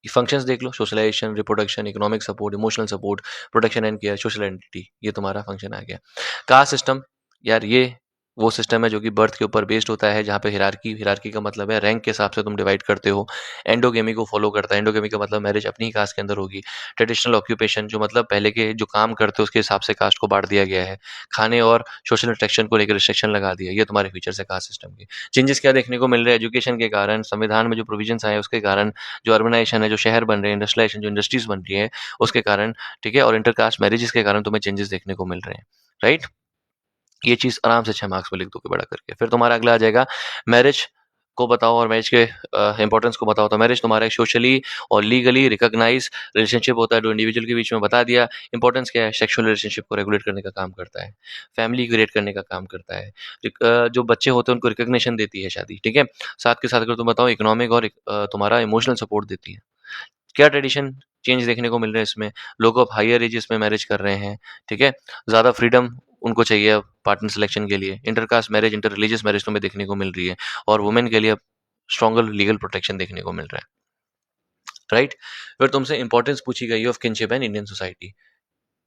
फंक्शंस देख लो, socialisation, reproduction, economic support, emotional support, protection and care, social identity, ये तुम्हारा फंक्शन आ गया। कास्ट सिस्टम, यार ये वो सिस्टम है जो कि बर्थ के ऊपर बेस्ड होता है, जहाँ पे हिरार्की, हिरार्की का मतलब है रैंक के हिसाब से तुम डिवाइड करते हो। एंडोगेमी को फॉलो करता है। एंडोगेमी का मतलब मैरिज अपनी ही कास्ट के अंदर होगी। ट्रेडिशनल ऑक्यूपेशन, जो मतलब पहले के जो काम करते हो उसके हिसाब से कास्ट को बांट दिया गया है। खाने और सोशल इंटरेक्शन को लेकर रिस्ट्रिक्शन लगा दिया। ये तुम्हारे फीचर्स है कास्ट सिस्टम के। चेंजेस क्या देखने को मिल रहे हैं? एजुकेशन के कारण, संविधान में जो प्रोविजंस आए उसके कारण, जो अर्बनाइजेशन है, जो शहर बन रहे हैं, इंडस्ट्रियलाइजेशन, जो इंडस्ट्रीज बन रही है उसके कारण। ठीक है? और इंटरकास्ट मैरिजेस के कारण तुम्हें चेंजेस देखने को मिल रहे हैं। राइट? ये चीज़ आराम से 6 मार्क्स में लिख दोगे बड़ा करके। फिर तुम्हारा अगला आ जाएगा मैरिज को बताओ और मैरिज के इंपॉर्टेंस को बताओ। तो मैरिज तुम्हारा एक सोशली और लीगली रिकॉग्नाइज रिलेशनशिप होता है, जो इंडिविजुअल के बीच में बता दिया। इंपॉर्टेंस क्या है? सेक्सुअल रिलेशनशिप को रेगुलेट करने का काम करता है, फैमिली क्रिएट करने का काम करता है। जो बच्चे होते हैं उनको रिकॉग्निशन देती है शादी। ठीक है? साथ के साथ अगर तुम बताओ इकोनॉमिक और तुम्हारा इमोशनल सपोर्ट देती है। क्या ट्रेडिशन चेंज देखने को मिल रहे हैं इसमें? लोग अब हायर एजेस में मैरिज कर रहे हैं। ठीक है? ज़्यादा फ्रीडम उनको चाहिए अब पार्टनर सिलेक्शन के लिए। Intercaste marriage, inter religious marriage तुम्हें देखने को मिल रही है और वुमेन के लिए अब स्ट्रॉन्गर लीगल प्रोटेक्शन देखने को मिल रहा है। राइट? फिर तुमसे इंपॉर्टेंस पूछी गई of kinship in Indian society.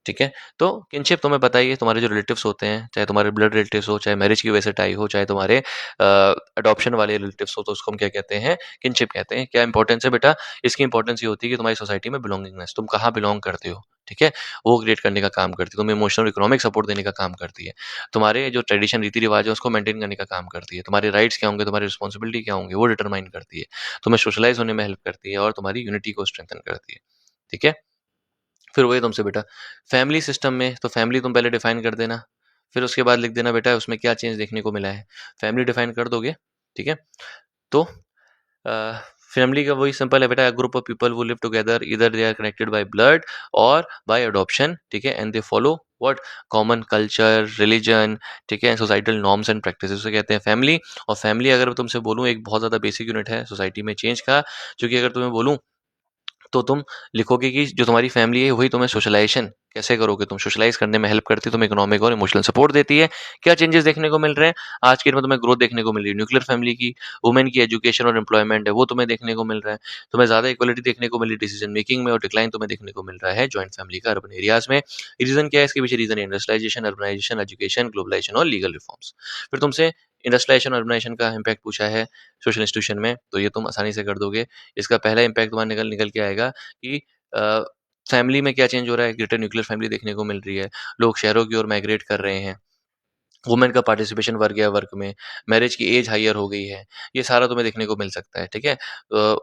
ठीक है? तो किनशिप तुम्हें पता ही है, तुम्हारे जो रिलेटिव्स होते हैं, चाहे तुम्हारे ब्लड रिलेटिव्स हो, चाहे मैरिज की वजह से टाई हो, चाहे तुम्हारे अडॉप्शन वाले रिलेटिव्स हो, तो उसको हम क्या कहते हैं? किनशिप कहते हैं। क्या इंपॉर्टेंस है बेटा? इसकी इंपॉर्टेंस ये होती है कि तुम्हारी सोसाइटी में बिलोंगिंगनेस, तुम कहाँ बिलोंग करते हो। ठीक है? वो क्रिएट करने का काम करती है। तुम्हें इमोशनल इकोनॉमिक सपोर्ट देने का काम करती है। तुम्हारे जो ट्रेडिशन, रीति-रिवाज है उसको मेंटेन करने का काम करती है। तुम्हारे राइट्स क्या होंगे, तुम्हारी रिस्पॉन्सिबिलिटी क्या होंगे, वो डिटरमाइन करती है। तुम्हें सोशलाइज होने में हेल्प करती है और तुम्हारी यूनिटी को स्ट्रेंथन करती है। ठीक है? फिर वही तुमसे बेटा फैमिली सिस्टम में, तो फैमिली तुम पहले डिफाइन कर देना। फिर उसके बाद लिख देना बेटा उसमें क्या चेंज देखने को मिला है। फैमिली डिफाइन कर दोगे। ठीक है? तो फैमिली का वही सिंपल है बेटा, group of people who live together, इधर they are connected by blood और बाय अडॉप्शन। ठीक है? And they follow what? Common culture, religion. ठीक है? सोसाइटल नॉर्म्स एंड प्रैक्टिसेस, उसे कहते हैं फैमिली। और फैमिली अगर मैं तुमसे बोलूँ एक बहुत ज़्यादा बेसिक यूनिट है सोसाइटी में चेंज का, जो कि अगर तुम्हें बोलूँ तो तुम लिखोगे कि जो तुम्हारी फैमिली है वही तुम्हें सोशलाइजेशन कैसे करोगे, तुम सोशलाइज करने में हेल्प करती है, तुम्हें इकोनॉमिक और इमोशनल सपोर्ट देती है। क्या चेंजेस देखने को मिल रहे हैं? आज के डेट में तुम्हें ग्रोथ देखने को मिल रही है न्यूक्लियर फैमिली की। वुमेन की एजुकेशन और एम्प्लॉयमेंट है वो तुम्हें देखने को मिल रहा है। तुम्हें ज़्यादा इक्वलिटी देखने को मिल रही है डिसीजन मेकिंग में, और डिक्लाइन तुम्हें देखने को मिल रहा है जॉइंट फैमिली का अर्बन एरियाज में। रीजन क्या है इसके पीछे? Reason industrialization, urbanisation, education, globalization और लीगल रिफॉर्म्स। फिर तुमसे इंडस्ट्रियलाइजेशन, अर्बनाइजेशन का इम्पैक्ट पूछा है सोशल इंस्टीट्यूशन में, तो ये तुम आसानी से कर दोगे। इसका पहला इम्पैक्ट तुम्हारा निकल निकल के आएगा कि फैमिली में क्या चेंज हो रहा है? ग्रेटर न्यूक्लियर फैमिली देखने को मिल रही है। लोग शहरों की ओर माइग्रेट कर रहे हैं। वुमेन का पार्टिसिपेशन बढ़ गया वर्क में। मैरिज की एज हायर हो गई है। ये सारा तुम्हें देखने को मिल सकता है। ठीक है?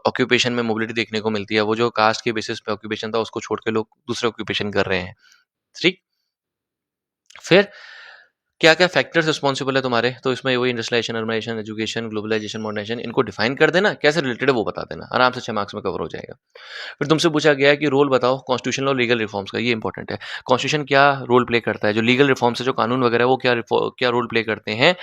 ऑक्यूपेशन में मोबिलिटी देखने को मिलती है। वो जो कास्ट के बेसिस पे ऑक्यूपेशन था उसको छोड़ के लोग दूसरे ऑक्यूपेशन कर रहे हैं। ठीक? फिर क्या-क्या फैक्टर्स रिस्पॉन्सिबल है तुम्हारे? तो इसमें वही industrialisation, urbanisation, education, globalisation, modernisation, इनको डिफाइन कर देना, कैसे रिलेटेड है वो बता देना। आराम से 6 मार्क्स में कवर हो जाएगा। फिर तुमसे पूछा गया है कि रोल बताओ कॉन्स्टिट्यूशनल और लीगल रिफॉर्म्स का, ये इंपॉर्टेंट है। कॉन्स्टिट्यूशन क्या रोल प्ले करता है, जो लीगल रिफॉर्म्स है, जो कानून वगैरह है वो क्या रोल प्ले करते हैं,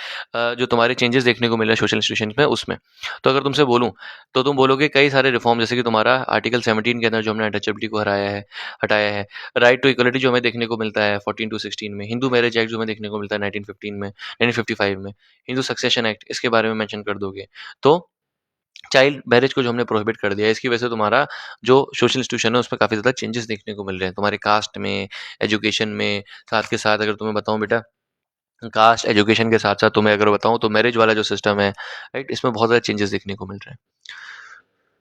जो तुम्हारे चेंजेस देखने को मिल रहा है सोशल इंस्टीट्यूशन में उसमें। तो अगर तुमसे बोलूँ तो तुम बोलोगे कई सारे रिफॉर्म, जैसे कि तुम्हारा आर्टिकल 17 के अंदर जो हमने अनटचेबिलिटी को हटाया है। राइट टू इक्वलिटी जो हमें देखने को मिलता है 14 टू 16 में। हिंदू मैरिज एक्ट जो हमें देखने को मिलता है 1915 में, 1955 में। हिंदू सक्सेशन एक्ट, इसके बारे में मेंशन कर दोगे। तो चाइल्ड मैरिज को जो हमने प्रोहिबिट कर दिया है, इसकी वजह से तुम्हारा जो सोशल इंस्टीट्यूशन है उसमें काफ़ी ज़्यादा चेंजेस देखने को मिल रहे हैं, तुम्हारे कास्ट में, एजुकेशन में। साथ के साथ अगर तुम्हें बताऊँ बेटा, कास्ट एजुकेशन के साथ साथ तुम्हें अगर बताऊँ तो मैरिज वाला जो सिस्टम है, राइट, इसमें बहुत ज़्यादा चेंजेस देखने को मिल रहे हैं।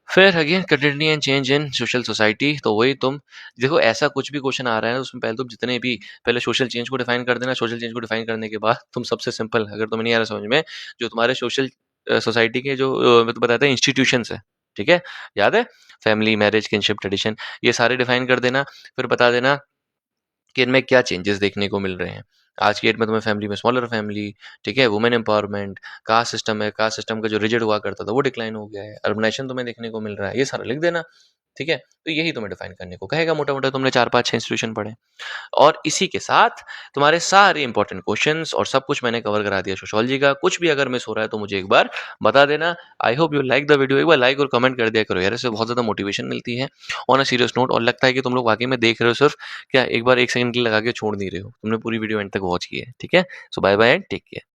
फिर again continuity and change in social society, तो वही तुम देखो, ऐसा कुछ भी क्वेश्चन आ रहा है उसमें पहले तुम जितने भी पहले सोशल चेंज को डिफाइन कर देना। सोशल चेंज को डिफाइन करने के बाद तुम सबसे सिंपल, अगर तुम्हें नहीं आ रहा समझ में, जो तुम्हारे सोशल सोसाइटी के जो मैं तो बताता है इंस्टीट्यूशंस है, ठीक है, याद है, फैमिली, मैरिज, किनशिप, ट्रेडिशन, ये सारे डिफाइन कर देना। फिर बता देना कि इनमें क्या चेंजेस देखने को मिल रहे हैं। आज की डेट में तुम्हें फैमिली में स्मॉलर फैमिली, ठीक है, वुमेन एम्पावरमेंट, कास्ट सिस्टम है, कास्ट सिस्टम का जो रिजिड हुआ करता था वो डिक्लाइन हो गया है, अर्बनाइजेशन तुम्हें देखने को मिल रहा है, ये सारा लिख देना, ठीक है। तो यही तुम्हें डिफाइन करने को कहेगा, मोटा मोटा तुमने 4 5 6 इंस्टीट्यूशन पढ़े, और इसी के साथ तुम्हारे सारे इंपॉर्टेंट क्वेश्चंस और सब कुछ मैंने कवर करा दिया सोशियोलॉजी का। कुछ भी अगर मिस हो रहा है तो मुझे एक बार बता देना। I hope you like the video, एक बार लाइक और कमेंट कर दिया करो यार, इससे बहुत ज़्यादा मोटिवेशन मिलती है ऑन अ सीरियस नोट, और लगता है कि तुम लोग वाकई में देख रहे हो, सिर्फ क्या एक बार 1 सेकंड के लिए लगा के छोड़ नहीं रहे हो, तुमने पूरी वीडियो एंड तक वॉच की है, ठीक है। So bye bye and take care.